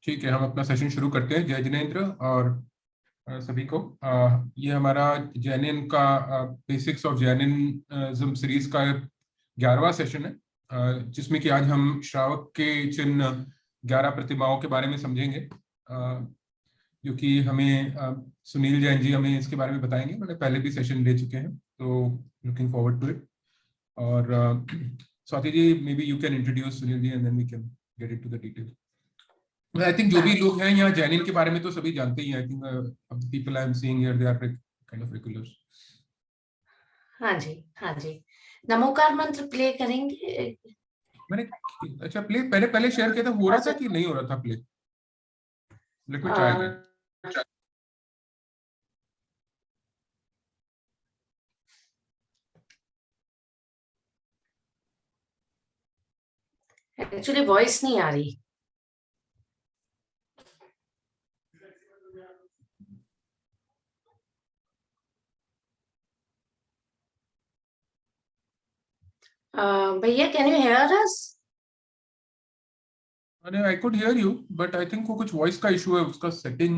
ठीक है, हम अपना सेशन शुरू करते हैं। जय जिनेंद्र और सभी को। ये हमारा जैनिन का बेसिक्स ऑफ जैनिज्म सीरीज का 11वां सेशन है, जिसमें कि आज हम श्रावक के चिन्ह 11 प्रतिमाओं के बारे में समझेंगे, जो कि हमें सुनील जैन जी हमें इसके बारे में बताएंगे। उन्होंने पहले भी सेशन ले चुके हैं, तो लुकिंग फॉरवर्ड टू इट। और Swati ji, may be you can introduce Sunil ji and then we can get into the detail. I think जो भी लोग हैं यहाँ जैनिन के बारे में तो सभी जानते ही हैं। I think people I am seeing here they are kind of regulars. हाँ जी, हाँ जी। नमोकार मंत्र प्ले करेंगे। मैंने अच्छा प्ले पहले शेयर किया था, हो रहा था कि नहीं हो रहा था play? Let me try again. Actually voice नहीं आ रही। भैया, कैन यू हियर अस? अरे I could hear you, but I think वो कुछ वॉइस का इशू है, उसका सेटिंग।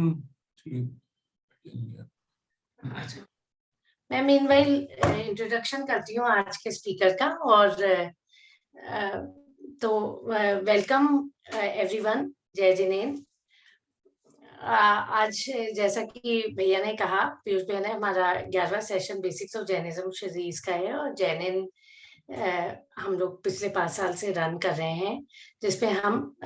मैं मीनवाइल इंट्रोडक्शन करती हूँ आज के स्पीकर का। और तो वेलकम एवरीवन, जय जिनेंद्र। आज जैसा कि भैया ने कहा, पीयूष भैया ने, हमारा 11वां session basics of Jainism series का है। और जैनिन हम लोग पिछले 5 साल से रन कर रहे हैं, जिसपे हम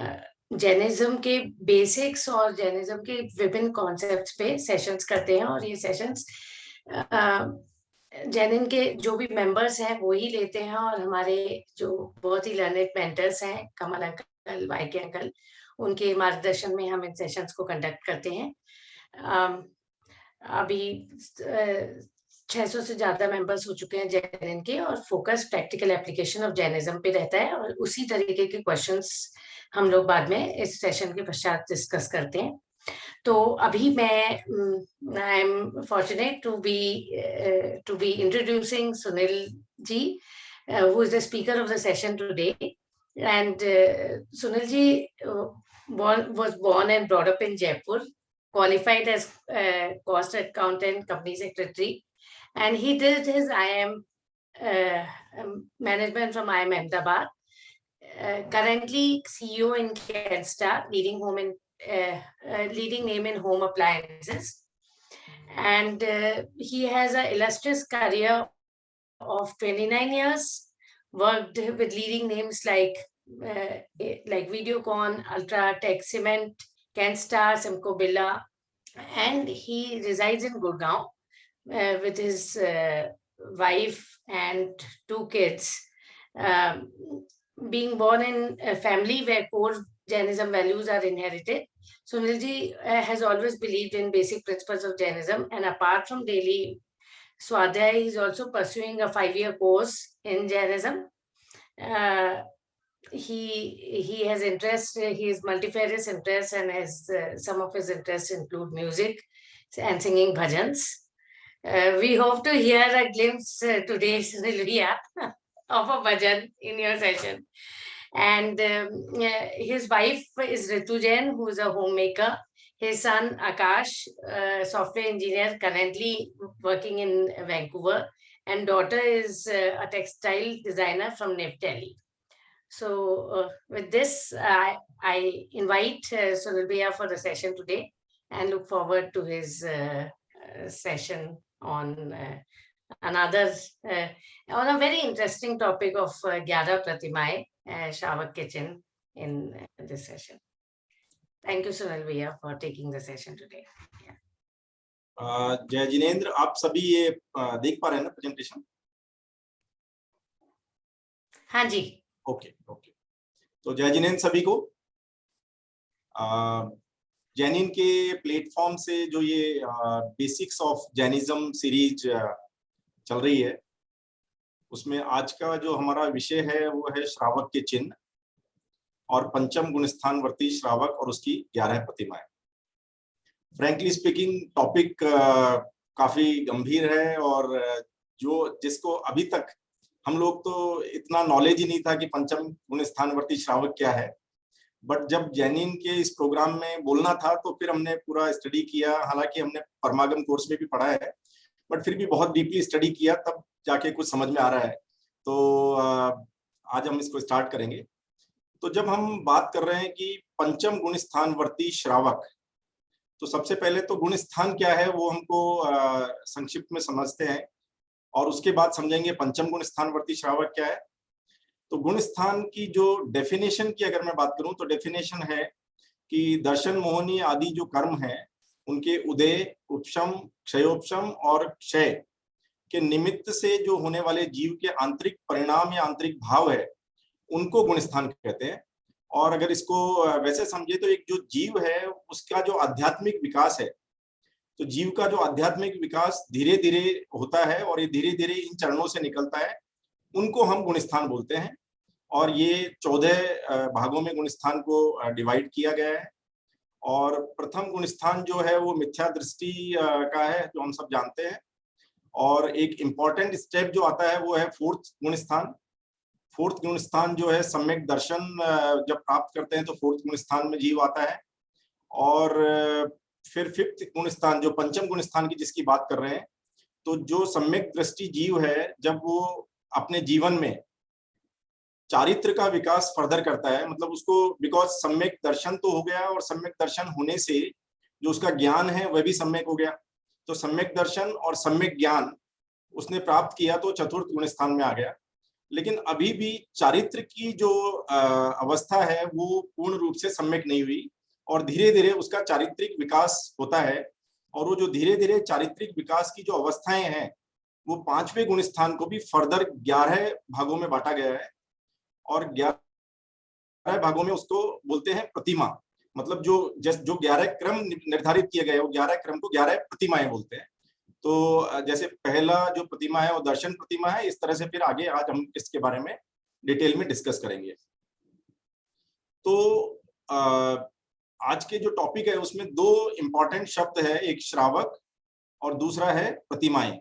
जैनिज्म के बेसिक्स और जैनिज्म के विभिन्न कॉन्सेप्ट्स पे सेशंस करते हैं। और ये सेशंस जैनिन के जो भी मेंबर्स हैं वो ही लेते हैं, और हमारे जो बहुत ही लर्नेड मेंटर्स हैं, कमल अंकल, वाईके अंकल, उनके मार्गदर्शन में हम इन सेशंस को कंडक्ट करते हैं। अभी 600 से ज्यादा मेंबर्स हो चुके हैं जैनिन के, और focus practical application of Jainism पे रहता है। और उसी तरीके के क्वेश्चंस हम लोग बाद में इस सेशन के पश्चात डिस्कस करते हैं। तो अभी मैं I am fortunate to be introducing Sunil ji, who is the speaker of the session today. And Sunil ji was born and brought up in Jaipur, qualified as cost accountant, company secretary, and he did his IIM management from IIM Ahmedabad. Currently CEO in Kenstar, leading name in home appliances, and he has an illustrious career of 29 years, worked with leading names like Videocon, Ultratech, Cement, Kenstar, Simco Birla, and he resides in Gurgaon with his wife and 2 kids. Being born in a family where core Jainism values are inherited, Sunilji has always believed in basic principles of Jainism, and apart from daily Swadhyay, he is also pursuing a 5-year course in Jainism. He has interest, he has multifarious interests, and has some of his interests include music and singing bhajans. We hope to hear a glimpse today, Sunil Bhaiya, of a bhajan in your session. And his wife is Ritu Jain, who is a homemaker. His son Akash, software engineer, currently working in Vancouver, and daughter is a textile designer from New Delhi. So with this, I invite Sunil Bhaiya for the session today, and look forward to his session on another on a very interesting topic of 11 Pratimaएं, Shravak Kitchen in this session. Thank you, Sunil Bhaiya, for taking the session today. जय जिनेंद्र, आप सभी ये देख पा रहे हैं ना presentation? हाँ जी। ओके। तो जय जिनेंद्र सभी को। जैनिन के प्लेटफॉर्म से जो ये बेसिक्स ऑफ जैनिज्म सीरीज चल रही है, उसमें आज का जो हमारा विषय है वो है श्रावक के चिन्ह और पंचम गुणस्थानवर्ती श्रावक और उसकी 11 प्रतिमाएं। फ्रैंकली स्पीकिंग टॉपिक काफी गंभीर है, और जिसको अभी तक हम लोग तो इतना नॉलेज ही नहीं था कि पंचम गुणस्थानवर्ती श्रावक क्या है। बट जब जैनिन के इस प्रोग्राम में बोलना था तो फिर हमने पूरा स्टडी किया, हालांकि हमने परमागम कोर्स में भी पढ़ा है, बट फिर भी बहुत डीपली स्टडी किया, तब जाके कुछ समझ में आ रहा है। तो आज हम इसको स्टार्ट करेंगे। तो जब हम बात कर रहे हैं कि पंचम गुण स्थानवर्ती श्रावक, तो सबसे पहले तो गुण स्थान क्या है वो हमको संक्षिप्त में समझते हैं, और उसके बाद समझेंगे पंचम गुण स्थानवर्ती श्रावक क्या है। तो गुण स्थान की जो डेफिनेशन की अगर मैं बात करूं तो डेफिनेशन है कि दर्शन मोहनी आदि जो कर्म है उनके उदय, उपशम, क्षयोपशम और क्षय के निमित्त से जो होने वाले जीव के आंतरिक परिणाम या आंतरिक भाव है उनको गुण स्थान कहते हैं। और अगर इसको वैसे समझे तो एक जो जीव है उसका जो आध्यात्मिक विकास है, तो जीव का जो आध्यात्मिक विकास धीरे धीरे होता है और ये धीरे धीरे इन चरणों से निकलता है, उनको हम गुण स्थान बोलते हैं। और ये 14 भागों में गुण स्थान को डिवाइड किया गया है। और प्रथम गुण स्थान जो है वो मिथ्या दृष्टि का है, जो हम सब जानते हैं। और एक इम्पॉर्टेंट स्टेप जो आता है वो है फोर्थ गुण स्थान। फोर्थ गुण स्थान जो है सम्यक दर्शन जब प्राप्त करते हैं तो फोर्थ गुण स्थान में जीव आता है। और फिर फिफ्थ गुण स्थान जो पंचम गुण स्थान की जिसकी बात कर रहे हैं, तो जो सम्यक दृष्टि जीव है जब वो अपने जीवन में चारित्र का विकास फर्दर करता है, मतलब उसको, बिकॉज सम्यक दर्शन तो हो गया और सम्यक दर्शन होने से जो उसका ज्ञान है वह भी सम्यक हो गया, तो सम्यक दर्शन और सम्यक ज्ञान उसने प्राप्त किया तो चतुर्थ गुण स्थान में आ गया। लेकिन अभी भी चारित्र की जो अवस्था है वो पूर्ण रूप से सम्यक नहीं हुई और धीरे धीरे उसका चारित्रिक विकास होता है। और वो जो धीरे धीरे चारित्रिक विकास की जो अवस्थाएं हैं वो पांचवें गुण स्थान को भी फर्दर 11 भागों में बांटा गया है। और 11 भागों में उसको बोलते हैं प्रतिमा, मतलब जो 11 क्रम निर्धारित किए गए वो 11 क्रम को 11 प्रतिमाएं बोलते हैं। तो जैसे पहला जो प्रतिमा है वो दर्शन प्रतिमा है, इस तरह से फिर आगे आज हम इसके बारे में डिटेल में डिस्कस करेंगे। तो आज के जो टॉपिक है उसमें 2 इंपॉर्टेंट शब्द है, एक श्रावक और दूसरा है प्रतिमाएं।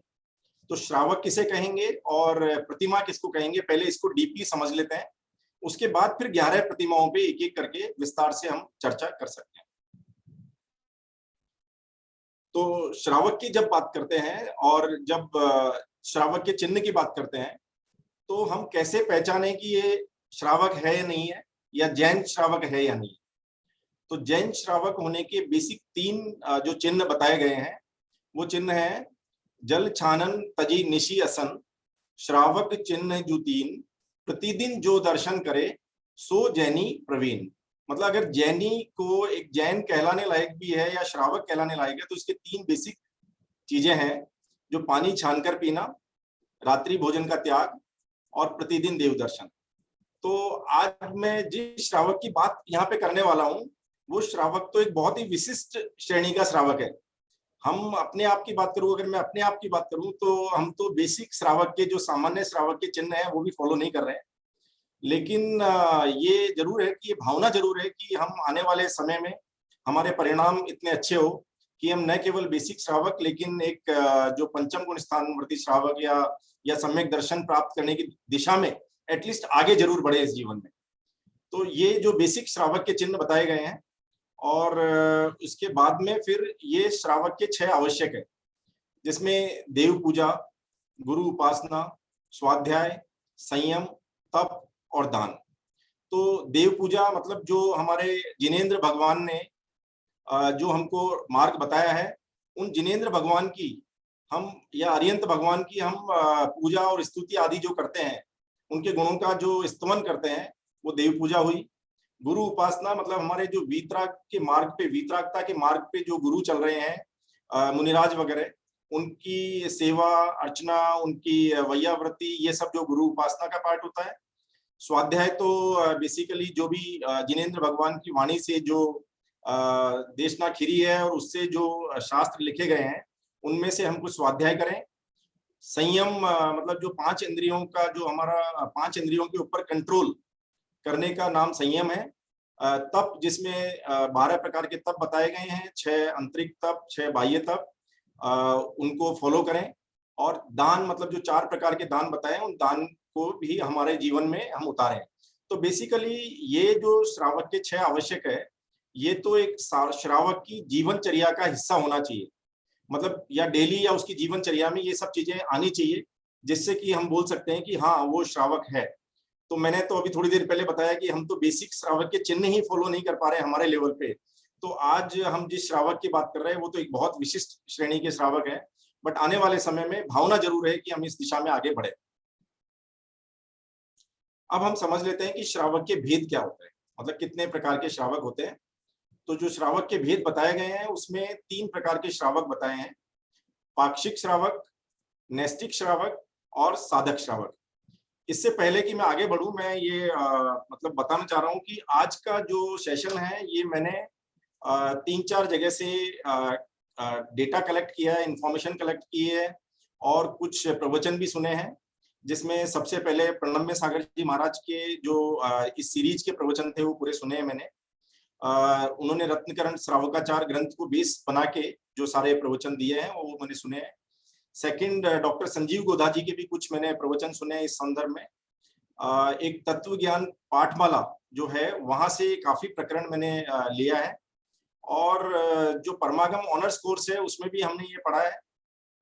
तो श्रावक किसे कहेंगे और प्रतिमा किसको कहेंगे, पहले इसको डीपली समझ लेते हैं, उसके बाद फिर 11 प्रतिमाओं पे एक एक करके विस्तार से हम चर्चा कर सकते हैं। तो श्रावक की जब बात करते हैं और जब श्रावक के चिन्ह की बात करते हैं तो हम कैसे पहचाने कि ये श्रावक है या नहीं है, या जैन श्रावक है या नहीं। तो जैन श्रावक होने के बेसिक 3 जो चिन्ह बताए गए हैं वो चिन्ह है जल छानन तजी निशी असन, श्रावक चिन्ह जो 3, प्रतिदिन जो दर्शन करे सो जैनी प्रवीण। मतलब अगर जैनी को एक जैन कहलाने लायक भी है या श्रावक कहलाने लायक है तो इसके 3 बेसिक चीजें हैं, जो पानी छानकर पीना, रात्रि भोजन का त्याग और प्रतिदिन देव दर्शन। तो आज मैं जिस श्रावक की बात यहाँ पे करने वाला हूँ वो श्रावक तो एक बहुत ही विशिष्ट श्रेणी का श्रावक है। हम अपने आप की बात करूँ, अगर मैं अपने आप की बात करूँ तो हम तो बेसिक श्रावक के जो सामान्य श्रावक के चिन्ह है वो भी फॉलो नहीं कर रहे हैं। लेकिन ये जरूर है कि ये भावना जरूर है कि हम आने वाले समय में हमारे परिणाम इतने अच्छे हो कि हम न केवल बेसिक श्रावक लेकिन एक जो पंचम गुण स्थानवर्ती श्रावक या सम्यक दर्शन प्राप्त करने की दिशा में एटलीस्ट आगे जरूर बढ़े इस जीवन में। तो ये जो बेसिक श्रावक के चिन्ह बताए गए हैं और इसके बाद में फिर ये श्रावक के 6 आवश्यक है, जिसमें देव पूजा, गुरु उपासना, स्वाध्याय, संयम, तप और दान। तो देव पूजा मतलब जो हमारे जिनेंद्र भगवान ने जो हमको मार्ग बताया है, उन जिनेंद्र भगवान की हम या अरियंत भगवान की हम पूजा और स्तुति आदि जो करते हैं, उनके गुणों का जो स्तवन करते हैं वो देव पूजा हुई। गुरु उपासना मतलब हमारे जो वीतराग के मार्ग पे, वीतरागता के मार्ग पे जो गुरु चल रहे हैं मुनिराज वगैरह, उनकी सेवा अर्चना, उनकी वैयावृत्ति, ये सब जो गुरु उपासना का पार्ट होता है। स्वाध्याय तो बेसिकली जो भी जिनेंद्र भगवान की वाणी से जो देशना खिरी है और उससे जो शास्त्र लिखे गए हैं उनमें से हम कुछ स्वाध्याय करें। संयम मतलब जो 5 इंद्रियों का जो हमारा 5 इंद्रियों के ऊपर कंट्रोल करने का नाम संयम है। तप जिसमें 12 प्रकार के तप बताए गए हैं, 6 आंतरिक तप, 6 बाह्य तप, उनको फॉलो करें। और दान मतलब जो 4 प्रकार के दान बताए हैं उन दान को भी हमारे जीवन में हम उतारें। तो बेसिकली ये जो श्रावक के 6 आवश्यक है, ये तो एक श्रावक की जीवनचर्या का हिस्सा होना चाहिए, मतलब या डेली या उसकी जीवनचर्या में ये सब चीजें आनी चाहिए, जिससे कि हम बोल सकते हैं कि हाँ वो श्रावक है। तो मैंने तो अभी थोड़ी देर पहले बताया कि हम तो बेसिक श्रावक के चिन्ह ही फॉलो नहीं कर पा रहे हमारे लेवल पे। तो आज हम जिस श्रावक की बात कर रहे हैं वो तो एक बहुत विशिष्ट श्रेणी के श्रावक है, बट आने वाले समय में भावना जरूर है कि हम इस दिशा में आगे बढ़े। अब हम समझ लेते हैं कि श्रावक के भेद क्या होते हैं, मतलब कितने प्रकार के श्रावक होते हैं। तो जो श्रावक के भेद बताए गए हैं उसमें 3 प्रकार के श्रावक बताए हैं, पाक्षिक श्रावक, नैष्टिक श्रावक और साधक श्रावक। इससे पहले कि मैं आगे बढ़ूं, मैं ये मतलब बताना चाह रहा हूं कि आज का जो सेशन है ये मैंने 3-4 जगह से डेटा कलेक्ट किया है, इंफॉर्मेशन कलेक्ट की है और कुछ प्रवचन भी सुने हैं, जिसमें सबसे पहले प्रणम्य सागर जी महाराज के जो इस सीरीज के प्रवचन थे वो पूरे सुने हैं मैंने। उन्होंने रत्नकरण श्रावकाचार ग्रंथ को बेस बना के जो सारे प्रवचन दिए हैं वो मैंने सुने हैं। सेकंड, डॉक्टर संजीव गोधा जी के भी कुछ मैंने प्रवचन सुने हैं इस संदर्भ में। एक तत्व ज्ञान पाठमाला जो है वहां से काफी प्रकरण मैंने लिया है, और जो परमागम ऑनर्स कोर्स है उसमें भी हमने ये पढ़ा है,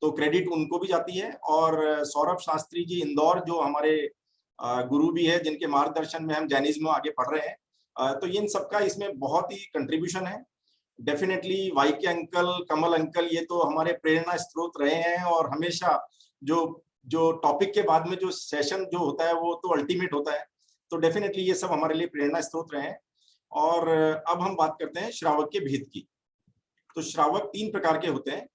तो क्रेडिट उनको भी जाती है। और सौरभ शास्त्री जी इंदौर जो हमारे गुरु भी है, जिनके मार्गदर्शन में हम जैनिज्म में आगे पढ़ रहे हैं, तो इन सबका इसमें बहुत ही कंट्रीब्यूशन है। डेफिनेटली वाई के अंकल, कमल अंकल, ये तो हमारे प्रेरणा स्रोत रहे हैं, और हमेशा जो टॉपिक के बाद में जो सेशन जो होता है वो तो अल्टीमेट होता है, तो डेफिनेटली ये सब हमारे लिए प्रेरणा स्रोत रहे हैं। और अब हम बात करते हैं श्रावक के भेद की। तो श्रावक 3 प्रकार के होते हैं,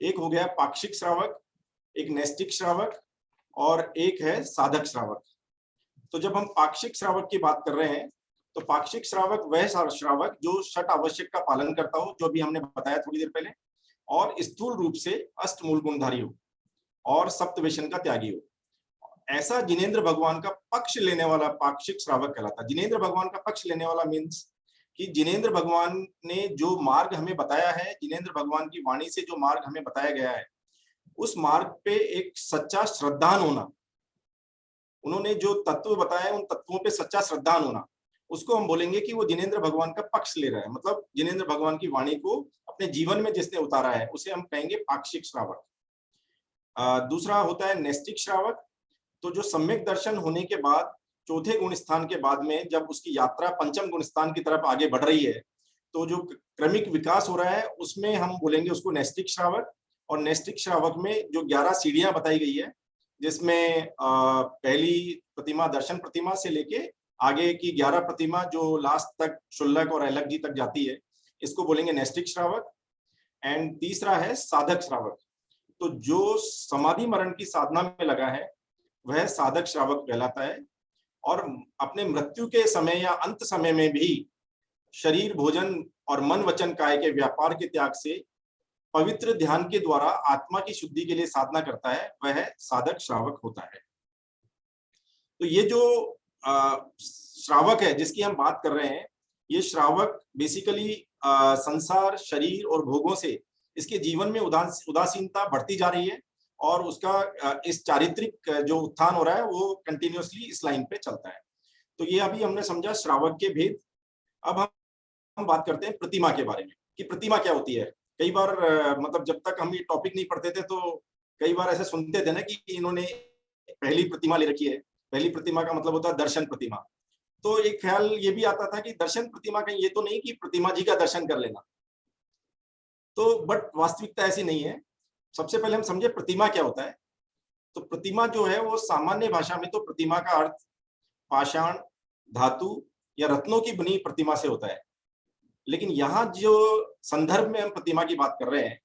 एक हो गया पाक्षिक श्रावक, एक नैष्टिक श्रावक और एक है साधक श्रावक। तो जब हम पाक्षिक श्रावक की बात कर रहे हैं तो पाक्षिक श्रावक वह श्रावक जो षट आवश्यक का पालन करता हो, जो अभी हमने बताया थोड़ी देर पहले, और स्थूल रूप से अष्टमूल गुणधारी हो और सप्तव्यसन का त्यागी हो। ऐसा जिनेंद्र भगवान का पक्ष लेने वाला पाक्षिक श्रावक कहलाता है। जिनेंद्र भगवान का पक्ष लेने वाला मीन्स कि जिनेंद्र भगवान ने जो मार्ग हमें बताया है, जिनेंद्र भगवान की वाणी से जो मार्ग हमें बताया गया है, उस मार्ग पे एक सच्चा श्रद्धान होना, उन्होंने जो तत्व बताए उन तत्वों पे सच्चा श्रद्धान होना, उसको हम बोलेंगे कि वो जिनेंद्र भगवान का पक्ष ले रहा है। मतलब जिनेंद्र भगवान की वाणी को अपने जीवन में जिसने उतारा है उसे हम कहेंगे पाक्षिक श्रावक। दूसरा होता है नैष्टिक श्रावक। तो जो सम्यक दर्शन होने के बाद चौथे गुण स्थान के बाद में जब उसकी यात्रा पंचम गुण स्थान की तरफ आगे बढ़ रही है, तो जो क्रमिक विकास हो रहा है उसमें हम बोलेंगे उसको नैष्टिक श्रावक। और नैष्टिक श्रावक में जो 11 सीढ़ियां बताई गई है, जिसमें पहली प्रतिमा दर्शन प्रतिमा से लेके आगे की 11 प्रतिमा जो लास्ट तक शुल्लक और अलग जी तक जाती है, इसको बोलेंगे नैष्टिक श्रावक। एंड तीसरा है साधक श्रावक। तो जो समाधि मरण की साधना में लगा है वह साधक श्रावक कहलाता है, और अपने मृत्यु के समय या अंत समय में भी शरीर, भोजन और मन वचन काय के व्यापार के त्याग से पवित्र ध्यान के द्वारा आत्मा की शुद्धि के लिए साधना करता है, वह साधक श्रावक होता है। तो ये जो श्रावक है जिसकी हम बात कर रहे हैं, ये श्रावक बेसिकली संसार, शरीर और भोगों से इसके जीवन में उदासीनता बढ़ती जा रही है, और उसका इस चारित्रिक जो उत्थान हो रहा है वो कंटिन्यूअसली इस लाइन पे चलता है। तो ये अभी हमने समझा श्रावक के भेद। अब हम बात करते हैं प्रतिमा के बारे में कि प्रतिमा क्या होती है। कई बार मतलब जब तक हम ये टॉपिक नहीं पढ़ते थे तो कई बार ऐसे सुनते थे ना कि इन्होंने पहली प्रतिमा ले रखी है। पहली प्रतिमा का मतलब होता है दर्शन प्रतिमा। तो एक ख्याल ये भी आता था कि दर्शन प्रतिमा का ये तो नहीं कि प्रतिमा जी का दर्शन कर लेना, तो बट वास्तविकता ऐसी नहीं है। सबसे पहले हम समझे प्रतिमा क्या होता है। तो प्रतिमा जो है वो सामान्य भाषा में तो प्रतिमा का अर्थ पाषाण, धातु या रत्नों की बनी प्रतिमा से होता है, लेकिन यहाँ जो संदर्भ में हम प्रतिमा की बात कर रहे हैं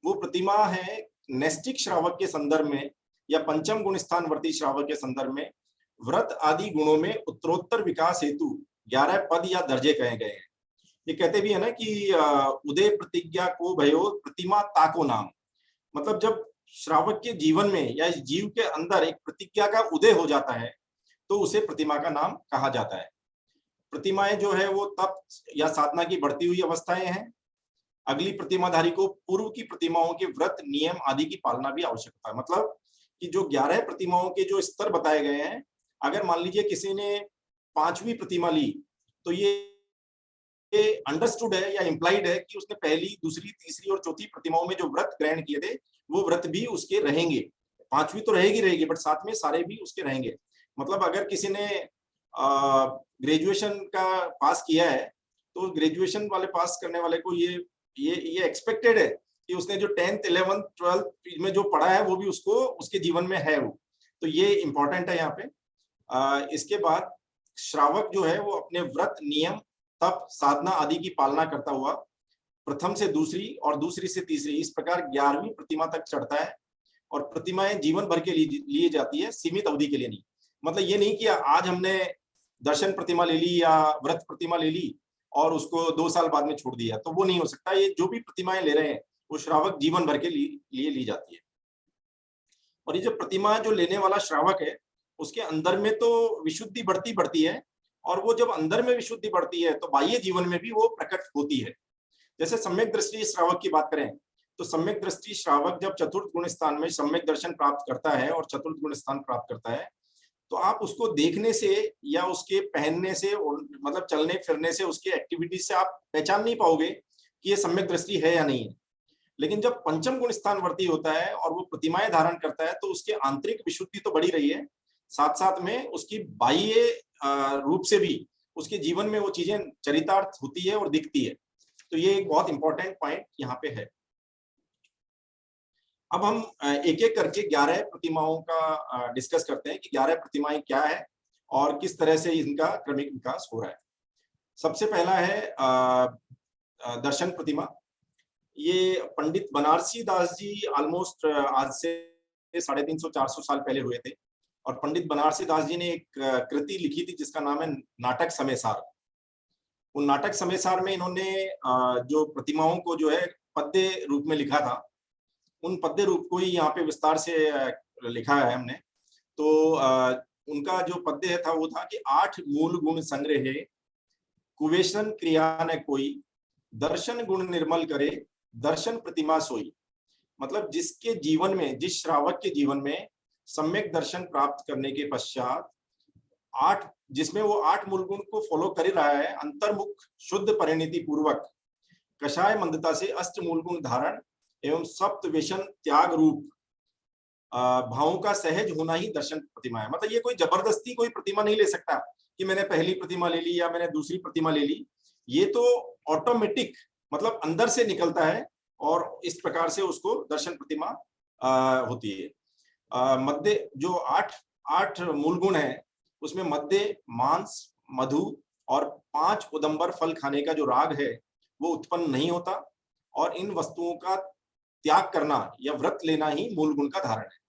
वो प्रतिमा है नैष्टिक श्रावक के संदर्भ में या पंचम गुण स्थान वर्ती श्रावक के संदर्भ में व्रत आदि गुणों में उत्तरोत्तर विकास हेतु 11 पद या दर्जे कहे गए हैं। ये कहते भी है ना कि उदय प्रतिज्ञा को भयो प्रतिमा ताको नाम। मतलब जब श्रावक के जीवन में या जीव के अंदर एक प्रतिज्ञा का उदय हो जाता है तो उसे प्रतिमा का नाम कहा जाता है। प्रतिमाएं जो है वो तप या साधना की बढ़ती हुई अवस्थाएं हैं। अगली प्रतिमाधारी को पूर्व की प्रतिमाओं के व्रत, नियम आदि की पालना भी आवश्यक होता है। मतलब कि जो 11 प्रतिमाओं के जो स्तर बताए गए हैं, अगर मान लीजिए किसी ने पांचवी प्रतिमा ली तो ये अंडरस्टूड है या इम्प्लाइड है कि उसने पहली, दूसरी, तीसरी और चौथी प्रतिमाओं में जो व्रत ग्रहण किए थे वो व्रत भी उसके रहेंगे। पांचवी तो रहेगी बट साथ में सारे भी उसके रहेंगे। मतलब अगर किसी ने ग्रेजुएशन का पास किया है तो ग्रेजुएशन वाले पास करने वाले को ये एक्सपेक्टेड है कि उसने जो 10th 11th 12th में जो पढ़ा है वो भी उसको उसके जीवन में है वो, तो ये इंपॉर्टेंट है यहाँ पे। इसके बाद श्रावक जो है वो अपने व्रत, नियम, तप, साधना आदि की पालना करता हुआ प्रथम से दूसरी और दूसरी से तीसरी इस प्रकार 11वीं प्रतिमा तक चढ़ता है। और प्रतिमाएं जीवन भर के लिए जाती है, सीमित अवधि के लिए नहीं। मतलब ये नहीं कि आज हमने दर्शन प्रतिमा ले ली या व्रत प्रतिमा ले ली और उसको 2 साल बाद में छोड़ दिया, तो वो नहीं हो सकता। ये जो भी प्रतिमाएं ले रहे हैं वो श्रावक जीवन भर के लिए ली जाती है। और ये जो प्रतिमा जो लेने वाला श्रावक है उसके अंदर में तो विशुद्धि बढ़ती है, और वो जब अंदर में विशुद्धि बढ़ती है तो बाह्य जीवन में भी वो प्रकट होती है। जैसे सम्यक दृष्टि श्रावक की बात करें तो सम्यक दृष्टि श्रावक जब चतुर्थ गुण स्थान में सम्यक दर्शन प्राप्त करता है और चतुर्थ गुण स्थान प्राप्त करता है तो आप उसको देखने से या उसके पहनने से, मतलब चलने फिरने से, उसके एक्टिविटी से आप पहचान नहीं पाओगे कि ये सम्यक दृष्टि है या नहीं है। लेकिन जब पंचम गुण स्थान वर्ती होता है और वो प्रतिमाएं धारण करता है तो उसके आंतरिक विशुद्धि तो बढ़ी रही है, साथ साथ में उसकी बाह्य रूप से भी उसके जीवन में वो चीजें चरितार्थ होती है और दिखती है। तो ये एक बहुत इंपॉर्टेंट पॉइंट यहाँ पे है। अब हम एक एक करके 11 प्रतिमाओं का डिस्कस करते हैं कि 11 प्रतिमाएं क्या है और किस तरह से इनका क्रमिक विकास हो रहा है। सबसे पहला है दर्शन प्रतिमा। ये पंडित बनारसी दास जी ऑलमोस्ट आज से 350-400 साल पहले हुए थे, और पंडित बनारसी दास जी ने एक कृति लिखी थी जिसका नाम है नाटक समयसार। उन नाटक समयसार में इन्होंने जो प्रतिमाओं को जो है पद्य रूप में लिखा था, उन पद्य रूप को ही यहाँ पे विस्तार से लिखा है हमने। तो उनका जो पद्य था वो था कि 8 मूल गुण संग्रह, कुवेशन क्रिया न कोई, दर्शन गुण निर्मल करे, दर्शन प्रतिमा सोई। मतलब जिसके जीवन में, जिस श्रावक के जीवन में सम्यक दर्शन प्राप्त करने के पश्चात 8, जिसमें वो 8 मूल गुण को फॉलो कर रहा है, अंतर्मुख शुद्ध परिणति पूर्वक कषाय मंदता से अष्ट मूल गुण धारण एवं सप्त व्यसन त्याग रूप भावों का सहज होना ही दर्शन प्रतिमा है। मतलब ये कोई जबरदस्ती कोई प्रतिमा नहीं ले सकता कि मैंने पहली प्रतिमा ले ली या मैंने दूसरी प्रतिमा ले ली। ये तो ऑटोमेटिक, मतलब अंदर से निकलता है और इस प्रकार से उसको दर्शन प्रतिमा होती है। मध्य जो 8 मूल गुण है उसमें मध्य, मांस, मधु और 5 उदंबर फल खाने का जो राग है वो उत्पन्न नहीं होता, और इन वस्तुओं का त्याग करना या व्रत लेना ही मूल गुण का धारण है।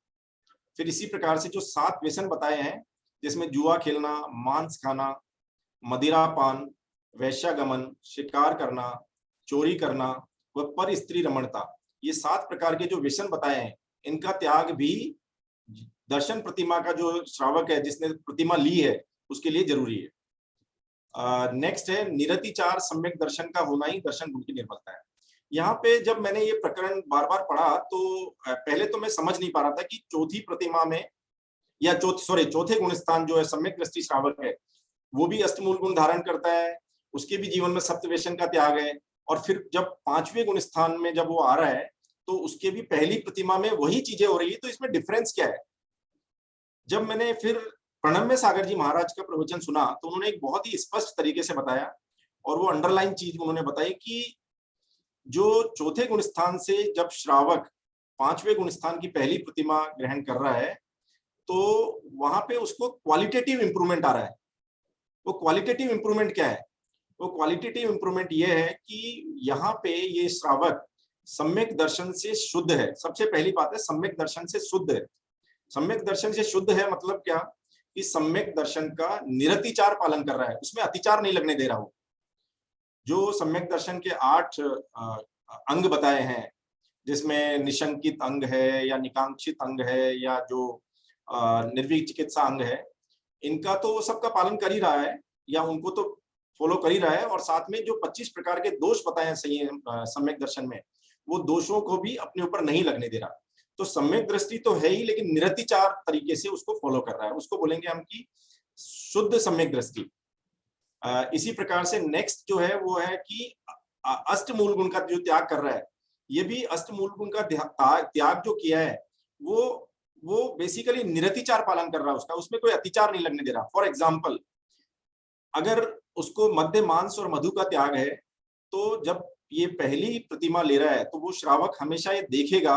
फिर इसी प्रकार से जो 7 व्यसन बताए हैं जिसमें जुआ खेलना, मांस खाना, मदिरा पान, वैश्यागमन, शिकार करना, चोरी करना व पर स्त्री रमणता, ये 7 प्रकार के जो व्यसन बताए हैं इनका त्याग भी दर्शन प्रतिमा का जो श्रावक है जिसने प्रतिमा ली है उसके लिए जरूरी है। नेक्स्ट है निरतिचार सम्यक दर्शन का होना ही दर्शन गुण की निर्मलता है। यहाँ पे जब मैंने ये प्रकरण बार बार पढ़ा तो पहले तो मैं समझ नहीं पा रहा था कि चौथी प्रतिमा में या चौथे गुण स्थान जो है सम्यक दृष्टि श्रावक है वो भी अष्टमूल गुण धारण करता है, उसके भी जीवन में सप्तव्यसन का त्याग है। और फिर जब 5वें गुण स्थान में जब वो आ रहा है तो उसके भी पहली प्रतिमा में वही चीजें हो रही है, तो इसमें डिफरेंस क्या है। जब मैंने फिर प्रणम्य सागर जी महाराज का प्रवचन सुना तो उन्होंने एक बहुत ही स्पष्ट तरीके से बताया, और वो अंडरलाइन चीज उन्होंने बताई कि जो चौथे गुण स्थान से जब श्रावक 5वें गुण स्थान की पहली प्रतिमा ग्रहण कर रहा है तो वहां पे उसको क्वालिटेटिव इंप्रूवमेंट आ रहा है। वो क्वालिटेटिव इंप्रूवमेंट क्या है? वो क्वालिटेटिव इंप्रूवमेंट ये है कि यहाँ पे ये श्रावक सम्यक दर्शन से शुद्ध है। सबसे पहली बात है सम्यक दर्शन से शुद्ध है। सम्यक दर्शन से शुद्ध है मतलब क्या कि सम्यक दर्शन का निरतिचार पालन कर रहा है, उसमें अतिचार नहीं लगने दे रहा हो। जो सम्यक दर्शन के 8 अंग बताए हैं जिसमें निशंकित अंग है या निकांक्षित अंग है या जो निर्वीक चिकित्सा अंग है, इनका तो सबका पालन कर ही रहा है या उनको तो फॉलो कर ही रहा है, और साथ में जो 25 प्रकार के दोष बताए हैं सम्यक दर्शन में, वो दोषों को भी अपने ऊपर नहीं लगने दे रहा। तो सम्यक दृष्टि तो है ही, लेकिन निरतिचार तरीके से उसको फॉलो कर रहा है, उसको बोलेंगे हम कि शुद्ध सम्यक दृष्टि। इसी प्रकार से नेक्स्ट जो है वो है कि अष्टमूल गुण का जो त्याग कर रहा है, ये भी अष्टमूल गुण का त्याग जो किया है वो बेसिकली निरतिचार पालन कर रहा है, उसमें कोई अतिचार नहीं लगने दे रहा। फॉर एग्जाम्पल, अगर उसको मद्य मांस और मधु का त्याग है, तो जब ये पहली प्रतिमा ले रहा है तो वो श्रावक हमेशा ये देखेगा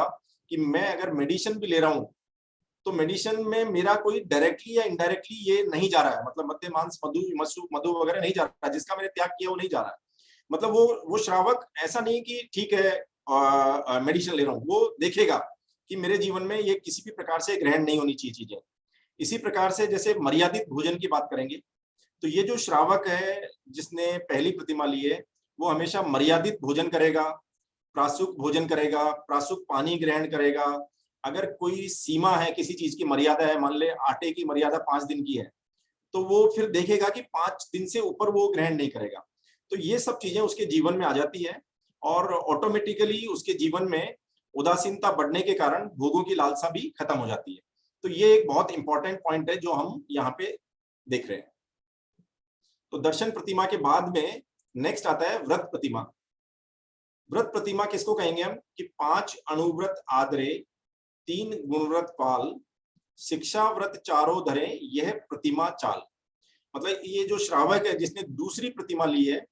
कि मैं अगर मेडिसिन भी ले रहा हूं तो मेडिसिन में मेरा कोई डायरेक्टली या इनडायरेक्टली ये नहीं जा रहा है, मतलब मद्य मांस मधु वगैरह नहीं जा रहा है, जिसका मैंने त्याग किया वो नहीं जा रहा है। मतलब वो श्रावक ऐसा नहीं कि ठीक है मेडिसिन ले रहा हूँ, वो देखेगा कि मेरे जीवन में ये किसी भी प्रकार से ग्रहण नहीं होनी चाहिए चीजें। इसी प्रकार से जैसे मर्यादित भोजन की बात करेंगे, तो ये जो श्रावक है जिसने पहली प्रतिमा ली है वो हमेशा मर्यादित भोजन करेगा, प्रासुक भोजन करेगा, प्रासुक पानी ग्रहण करेगा। अगर कोई सीमा है, किसी चीज की मर्यादा है, मान ले आटे की मर्यादा 5 दिन की है, तो वो फिर देखेगा कि 5 दिन से ऊपर वो ग्रहण नहीं करेगा। तो ये सब चीजें उसके जीवन में आ जाती है और ऑटोमेटिकली उसके जीवन में उदासीनता बढ़ने के कारण भोगों की लालसा भी खत्म हो जाती है। तो ये एक बहुत इंपॉर्टेंट पॉइंट है जो हम यहाँ पे देख रहे हैं। तो दर्शन प्रतिमा के बाद में नेक्स्ट आता है व्रत प्रतिमा। व्रत प्रतिमा किसको कहेंगे हम कि 5 अणुव्रत आदरे, 3 गुणव्रत पाल, शिक्षा व्रत चारों धरे, यह प्रतिमा चाल। मतलब ये जो श्रावक है जिसने दूसरी प्रतिमा ली है,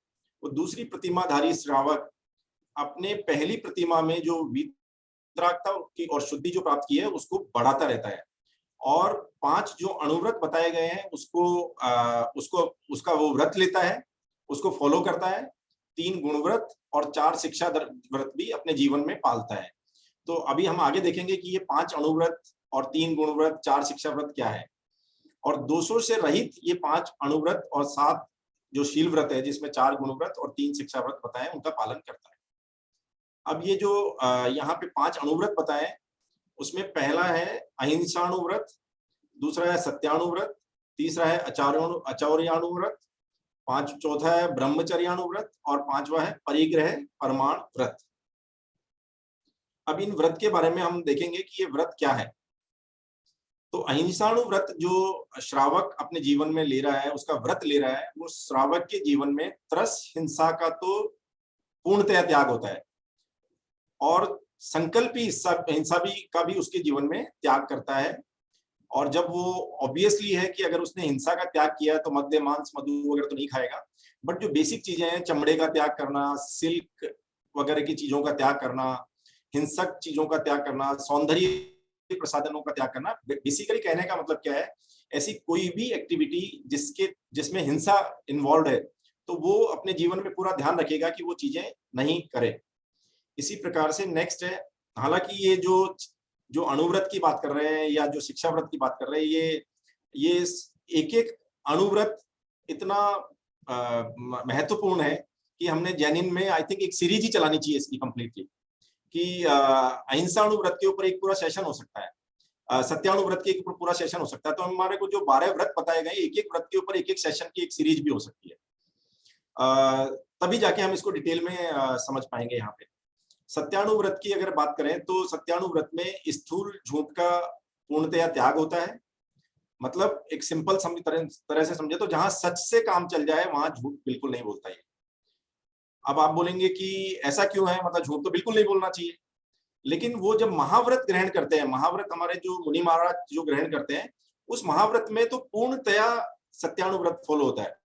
वो दूसरी प्रतिमाधारी श्रावक अपने पहली प्रतिमा में जो वितरागता की और शुद्धि जो प्राप्त की है उसको बढ़ाता रहता है, और 5 जो अणुव्रत बताए गए हैं उसका वो व्रत लेता है, उसको फॉलो करता है। 3 गुणव्रत और 4 शिक्षा व्रत भी अपने जीवन में पालता है। तो अभी हम आगे देखेंगे कि ये 5 अणुव्रत और 3 गुणव्रत 4 शिक्षा व्रत क्या है, और दोषों से रहित ये 5 अणुव्रत और 7 जो शील व्रत है जिसमें 4 गुणव्रत और 3 शिक्षा व्रत बताए उनका पालन करता है। अब ये जो यहाँ पे 5 अणुव्रत बताए उसमें पहला है अहिंसाणुव्रत, दूसरा है सत्याणुव्रत, तीसरा है अचौर्याणुव्रत, चौथा है ब्रह्मचर्याणुव्रत और 5वां है परिग्रह परमाण व्रत। अब इन व्रत के बारे में हम देखेंगे कि ये व्रत क्या है। तो अहिंसाणु व्रत जो श्रावक अपने जीवन में ले रहा है, उसका व्रत ले रहा है, वो श्रावक के जीवन में त्रस हिंसा का तो पूर्णतया त्याग होता है और संकल्पी हिंसा का भी उसके जीवन में त्याग करता है। और जब वो ऑब्वियसली है कि अगर उसने हिंसा का त्याग किया तो मद्य मांस मधु वगैरह तो नहीं खाएगा, बट जो बेसिक चीजें हैं, चमड़े का त्याग करना, सिल्क वगैरह की चीजों का त्याग करना, हिंसक चीजों का त्याग करना, सौंदर्य प्रसाधनों का त्याग करना, बेसिकली कहने का मतलब क्या है, ऐसी कोई भी एक्टिविटी जिसमें हिंसा इन्वॉल्व है तो वो अपने जीवन में पूरा ध्यान रखेगा कि वो चीजें नहीं करे। इसी प्रकार से नेक्स्ट है, हालांकि ये जो अणुव्रत की बात कर रहे हैं या जो शिक्षा व्रत की बात कर रहे हैं, ये एक एक अणुव्रत इतना महत्वपूर्ण है कि हमने जैनिन में आई थिंक एक सीरीज ही चलानी चाहिए इसकी कंप्लीटली, कि अहिंसाणुव्रत के ऊपर एक पूरा सेशन हो सकता है, सत्याणुव्रत के ऊपर पूरा सेशन हो सकता है। तो हमारे को जो 12 व्रत बताए गए, एक एक व्रत के ऊपर एक एक सेशन की एक सीरीज भी हो सकती है, तभी जाके हम इसको डिटेल में समझ पाएंगे। यहाँ पे सत्याणुव्रत की अगर बात करें तो सत्याणुव्रत में स्थूल झूठ का पूर्णतया त्याग होता है। मतलब एक सिंपल तरह से समझे तो जहां सच से काम चल जाए वहां झूठ बिल्कुल नहीं बोलता है। अब आप बोलेंगे कि ऐसा क्यों है, मतलब झूठ तो बिल्कुल नहीं बोलना चाहिए, लेकिन वो जब महाव्रत ग्रहण करते हैं, महाव्रत हमारे जो मुनि महाराज जो ग्रहण करते हैं, उस महाव्रत में तो पूर्णतया सत्याणुव्रत फॉलो होता है।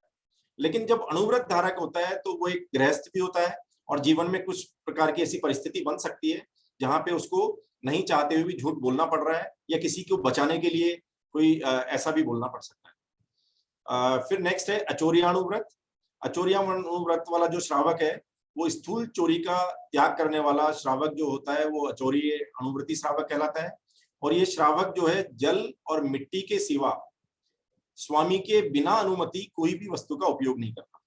लेकिन जब अणुव्रत धारक होता है तो वो एक गृहस्थ भी होता है और जीवन में कुछ प्रकार की ऐसी परिस्थिति बन सकती है जहां पे उसको नहीं चाहते हुए भी झूठ बोलना पड़ रहा है या किसी को बचाने के लिए कोई ऐसा भी बोलना पड़ सकता है। फिर नेक्स्ट है अचौर्याणुव्रत। अचौर्याणुव्रत वाला जो श्रावक है वो स्थूल चोरी का त्याग करने वाला श्रावक जो होता है वो अचौर्य अणुव्रती श्रावक कहलाता है। और ये श्रावक जो है जल और मिट्टी के सिवा स्वामी के बिना अनुमति कोई भी वस्तु का उपयोग नहीं करता।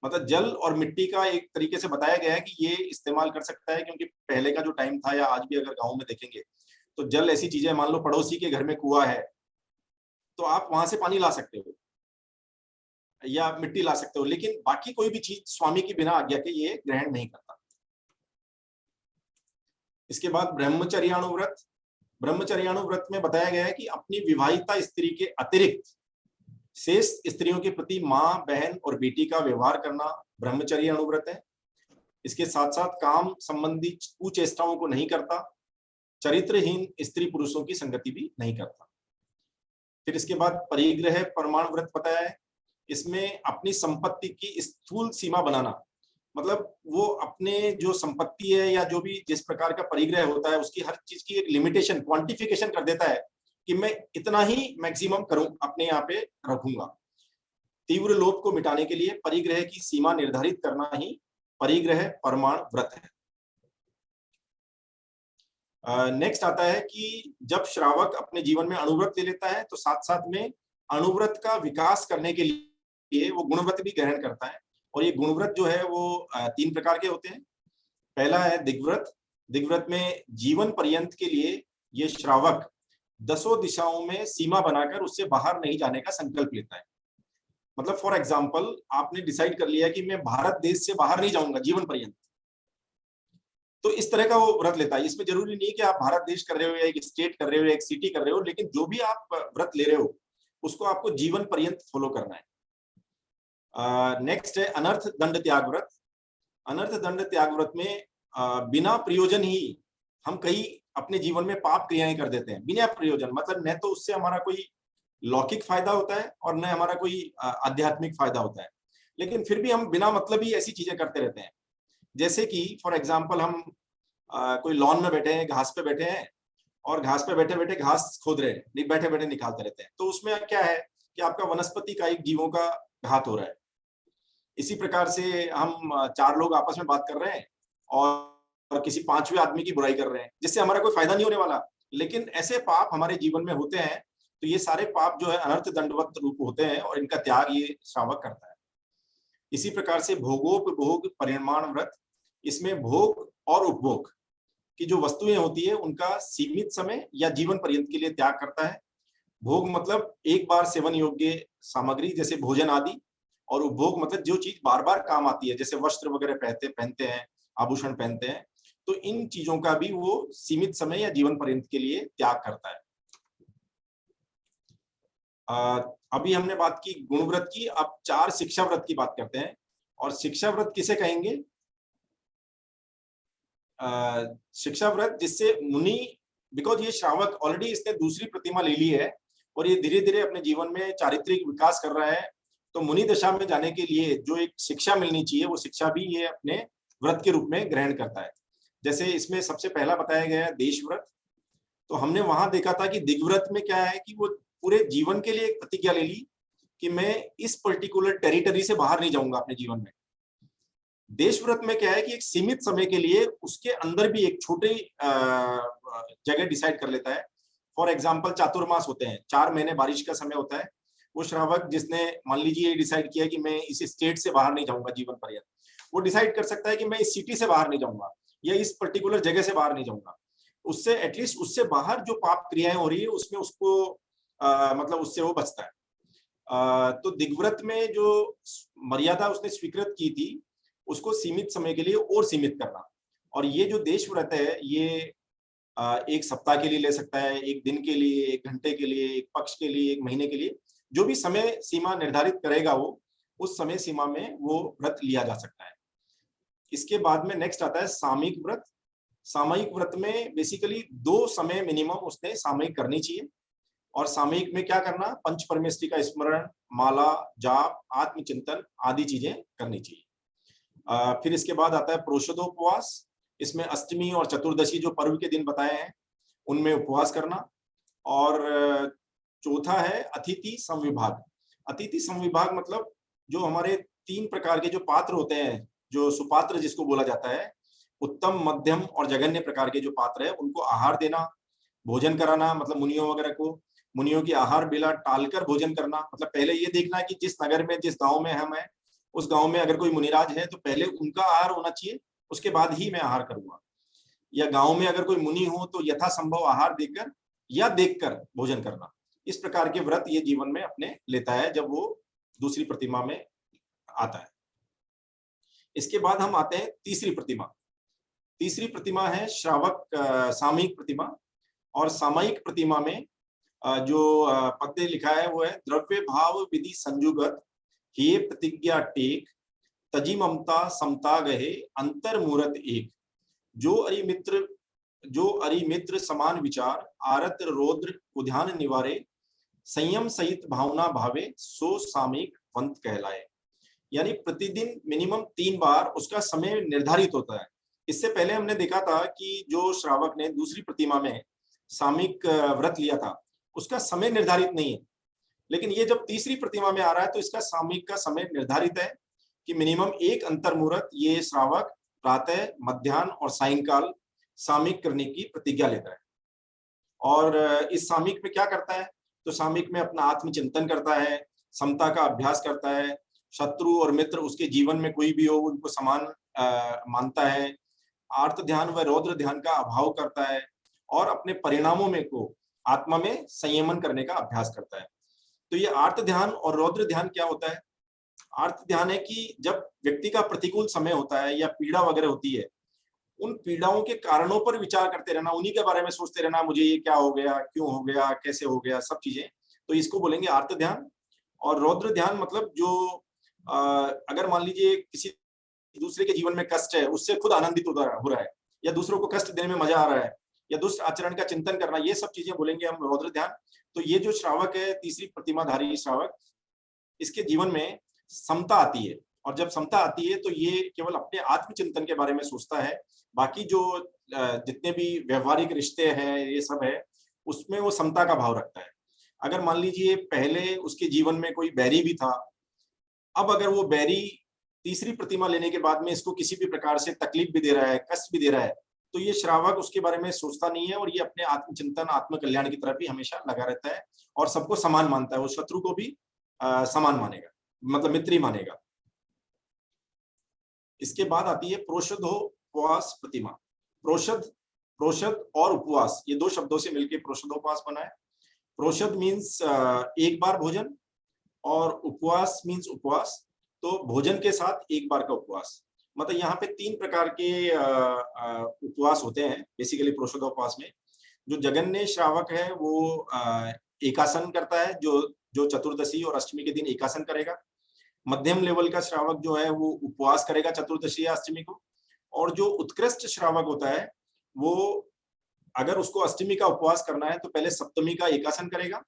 मतलब जल और मिट्टी का एक तरीके से बताया गया है कि ये इस्तेमाल कर सकता है, क्योंकि पहले का जो टाइम था या आज भी अगर गाँव में देखेंगे तो जल ऐसी चीजें, मान लो पड़ोसी के घर में कुआं है तो आप वहां से पानी ला सकते हो या मिट्टी ला सकते हो, लेकिन बाकी कोई भी चीज स्वामी की बिना आज्ञा के ये ग्रहण नहीं करता। इसके बाद ब्रह्मचर्याणुव्रत। ब्रह्मचर्याणुव्रत में बताया गया है कि अपनी विवाहिता स्त्री के अतिरिक्त शेष स्त्रियों के प्रति माँ, बहन और बेटी का व्यवहार करना ब्रह्मचर्य अनुव्रत है। इसके साथ साथ काम संबंधी कुचेष्टाओं को नहीं करता, चरित्रहीन स्त्री पुरुषों की संगति भी नहीं करता। फिर इसके बाद परिग्रह परमाणु व्रत बताया है। इसमें अपनी संपत्ति की स्थूल सीमा बनाना, मतलब वो अपने जो संपत्ति है या जो भी जिस प्रकार का परिग्रह होता है उसकी हर चीज की एक लिमिटेशन, क्वांटिफिकेशन कर देता है कि मैं इतना ही मैक्सिमम करूं, अपने यहाँ पे रखूंगा। तीव्र लोभ को मिटाने के लिए परिग्रह की सीमा निर्धारित करना ही परिग्रह परमाणु व्रत है। नेक्स्ट आता है कि जब श्रावक अपने जीवन में अणुव्रत ले लेता है तो साथ साथ में अणुव्रत का विकास करने के लिए वो गुणव्रत भी ग्रहण करता है। और ये गुणव्रत जो है वो 3 प्रकार के होते हैं। पहला है दिग्व्रत। दिग्व्रत में जीवन पर्यंत के लिए ये श्रावक 10 दिशाओं में सीमा बनाकर उससे बाहर नहीं जाने का संकल्प लेता है। मतलब फॉर एग्जाम्पल आपने डिसाइड कर लिया कि मैं भारत देश से बाहर नहीं जाऊंगा जीवन पर्यंत, तो इस तरह का वो व्रत लेता है। इसमें जरूरी नहीं कि आप भारत देश कर रहे हो या एक स्टेट कर रहे हो या एक सिटी कर रहे हो, लेकिन जो भी आप व्रत ले रहे हो उसको आपको जीवन पर्यंत फॉलो करना है। नेक्स्ट है अनर्थ दंड त्याग व्रत। अनर्थ दंड त्याग व्रत में बिना प्रयोजन ही हम कई अपने जीवन में पाप क्रियाएं कर देते हैं, बिना प्रयोजन। मतलब न तो उससे हमारा कोई लौकिक फायदा होता है और न हमारा कोई आध्यात्मिक फायदा होता है, लेकिन फिर भी हम बिना मतलब ही ऐसी चीजें करते रहते हैं। जैसे कि फॉर एग्जाम्पल हम कोई लॉन में बैठे हैं, घास पे बैठे हैं और घास पे बैठे बैठे घास खोद रहे हैं, बैठे बैठे निकालते रहते हैं, तो उसमें क्या है कि आपका वनस्पति का एक जीवों का घात हो रहा है। इसी प्रकार से हम 4 लोग आपस में बात कर रहे हैं और किसी 5वें आदमी की बुराई कर रहे हैं, जिससे हमारा कोई फायदा नहीं होने वाला, लेकिन ऐसे पाप हमारे जीवन में होते हैं। तो ये सारे पाप जो है अनर्थ दंडवत रूप होते हैं और इनका त्याग ये श्रावक करता है। इसी प्रकार से भोगोपभोग परिमाण व्रत। इसमें भोग और उपभोग की जो वस्तुएं होती है उनका सीमित समय या जीवन पर्यंत के लिए त्याग करता है। भोग मतलब एक बार सेवन योग्य सामग्री जैसे भोजन आदि, और उपभोग मतलब जो चीज बार बार काम आती है, जैसे वस्त्र वगैरह पहनते हैं, आभूषण पहनते हैं, तो इन चीजों का भी वो सीमित समय या जीवन पर्यंत के लिए त्याग करता है। अभी हमने बात की गुणव्रत की, अब 4 शिक्षा व्रत की बात करते हैं। और शिक्षा व्रत किसे कहेंगे? शिक्षा व्रत जिससे मुनि, बिकॉज ये श्रावक ऑलरेडी इसने दूसरी प्रतिमा ले ली है और ये धीरे धीरे अपने जीवन में चारित्रिक विकास कर रहा है, तो मुनि दशा में जाने के लिए जो एक शिक्षा मिलनी चाहिए वो शिक्षा भी ये अपने व्रत के रूप में ग्रहण करता है। जैसे इसमें सबसे पहला बताया गया है देश व्रत। तो हमने वहां देखा था कि दिग्व्रत में क्या है कि वो पूरे जीवन के लिए एक प्रतिज्ञा ले ली कि मैं इस पर्टिकुलर टेरिटरी से बाहर नहीं जाऊंगा अपने जीवन में। देश व्रत में क्या है कि एक सीमित समय के लिए उसके अंदर भी एक छोटी जगह डिसाइड कर लेता है। फॉर एग्जाम्पल चातुर्मास होते हैं, 4 महीने बारिश का समय होता है। वो श्रावक जिसने मान लीजिए ये डिसाइड किया कि मैं इस स्टेट से बाहर नहीं जाऊंगा जीवन पर्यंत, वो डिसाइड कर सकता है कि मैं इस सिटी से बाहर नहीं जाऊंगा या इस पर्टिकुलर जगह से बाहर नहीं जाऊंगा। उससे एटलीस्ट उससे बाहर जो पाप क्रियाएं हो रही है उसमें उसको मतलब उससे वो बचता है। तो दिग्व्रत में जो मर्यादा उसने स्वीकृत की थी उसको सीमित समय के लिए और सीमित करना। और ये जो देश व्रत है ये 1 सप्ताह के लिए ले सकता है, 1 दिन के लिए, 1 घंटे के लिए, 1 पक्ष के लिए, 1 महीने के लिए, जो भी समय सीमा निर्धारित करेगा वो उस समय सीमा में वो व्रत लिया जा सकता है। इसके बाद में नेक्स्ट आता है सामयिक व्रत। सामयिक व्रत में बेसिकली 2 समय मिनिमम उसने सामयिक करनी चाहिए। और सामयिक में क्या करना? पंच परमेष्टि का स्मरण, माला, जाप, आत्मचिंतन आदि चीजें करनी चाहिए। फिर इसके बाद आता है प्रोषदोपवास। इसमें अष्टमी और चतुर्दशी जो पर्व के दिन बताए हैं उनमें उपवास करना। और चौथा है अतिथि संविभाग। अतिथि संविभाग मतलब जो हमारे 3 प्रकार के जो पात्र होते हैं, जो सुपात्र जिसको बोला जाता है, उत्तम, मध्यम और जघन्य प्रकार के जो पात्र है उनको आहार देना, भोजन कराना, मतलब मुनियों वगैरह को मुनियों की आहार बेला टालकर भोजन करना। मतलब पहले ये देखना कि जिस नगर में, जिस गांव में हम हैं, उस गांव में अगर कोई मुनिराज है तो पहले उनका आहार होना चाहिए, उसके बाद ही मैं आहार करूंगा। या गांव में अगर कोई मुनि हो तो यथासंभव आहार देकर या देखकर भोजन करना। इस प्रकार के व्रत ये जीवन में अपने लेता है जब वो दूसरी प्रतिमा में आता है। इसके बाद हम आते हैं तीसरी प्रतिमा। तीसरी प्रतिमा है श्रावक सामयिक प्रतिमा। और सामयिक प्रतिमा में जो पद्य लिखा है वो है, द्रव्य भाव विधि संजुगत हे प्रतिज्ञा टेक, तजी ममता समता गहे अंतर मूरत एक। जो अरिमित्र समान विचार, आरत रौद्र उद्यान निवारे, संयम सहित भावना भावे, सो सामयिक वंत कहलाए। यानी प्रतिदिन मिनिमम 3 बार उसका समय निर्धारित होता है। इससे पहले हमने देखा था कि जो श्रावक ने दूसरी प्रतिमा में सामयिक व्रत लिया था उसका समय निर्धारित नहीं है, लेकिन ये जब तीसरी प्रतिमा में आ रहा है तो इसका सामयिक का समय निर्धारित है कि मिनिमम 1 अंतर मुहूर्त ये श्रावक प्रातः, मध्याह्न और सायंकाल सामयिक करने की प्रतिज्ञा लेता है। और इस सामयिक में क्या करता है, तो सामयिक में अपना आत्मचिंतन करता है, समता का अभ्यास करता है, शत्रु और मित्र उसके जीवन में कोई भी हो उनको समान मानता है, आर्त ध्यान व रौद्र ध्यान का अभाव करता है और अपने परिणामों में को आत्मा में संयमन करने का अभ्यास करता है। तो ये आर्त ध्यान और रौद्र ध्यान क्या होता है? आर्त ध्यान है कि जब व्यक्ति का प्रतिकूल समय होता है या पीड़ा वगैरह होती है, उन पीड़ाओं के कारणों पर विचार करते रहना, उन्हीं के बारे में सोचते रहना, मुझे ये क्या हो गया, क्यों हो गया, कैसे हो गया, सब चीजें, तो इसको बोलेंगे आर्त ध्यान। और रौद्र ध्यान मतलब जो अगर मान लीजिए किसी दूसरे के जीवन में कष्ट है, उससे खुद आनंदित हो रहा है, या दूसरों को कष्ट देने में मजा आ रहा है, या दुष्ट आचरण का चिंतन करना, ये सब चीजें बोलेंगे हम रौद्र ध्यान। तो ये जो श्रावक है, तीसरी प्रतिमाधारी श्रावक, इसके जीवन में समता आती है, और जब समता आती है तो ये केवल अपने आत्मचिंतन के बारे में सोचता है, बाकी जो जितने भी व्यवहारिक रिश्ते हैं ये सब है उसमें वो समता का भाव रखता है। अगर मान लीजिए पहले उसके जीवन में कोई बैरी भी था, अब अगर वो बैरी तीसरी प्रतिमा लेने के बाद में इसको किसी भी प्रकार से तकलीफ भी दे रहा है, कष्ट भी दे रहा है, तो ये श्रावक उसके बारे में सोचता नहीं है और ये अपने आत्मचिंतन, आत्मकल्याण की तरफ ही हमेशा लगा रहता है और सबको समान मानता है। वो शत्रु को भी समान मानेगा, मतलब मित्र ही मानेगा। इसके बाद आती है प्रोषधोपवास प्रतिमा। प्रोषद और उपवास, ये 2 शब्दों से मिलकर प्रोषधोपवास बना है। प्रोषद मीन्स एक बार भोजन और उपवास मीन्स उपवास, तो भोजन के साथ एक बार का उपवास। मतलब यहाँ पे 3 प्रकार के उपवास होते हैं बेसिकली प्रोषधोपवास में। जो जगन्य श्रावक है वो एकासन करता है, जो चतुर्दशी और अष्टमी के दिन एकासन करेगा। मध्यम लेवल का श्रावक जो है वो उपवास करेगा चतुर्दशी या अष्टमी को। और जो उत्कृष्ट श्रावक होता है वो अगर उसको अष्टमी का उपवास करना है तो पहले सप्तमी का एकासन करेगा,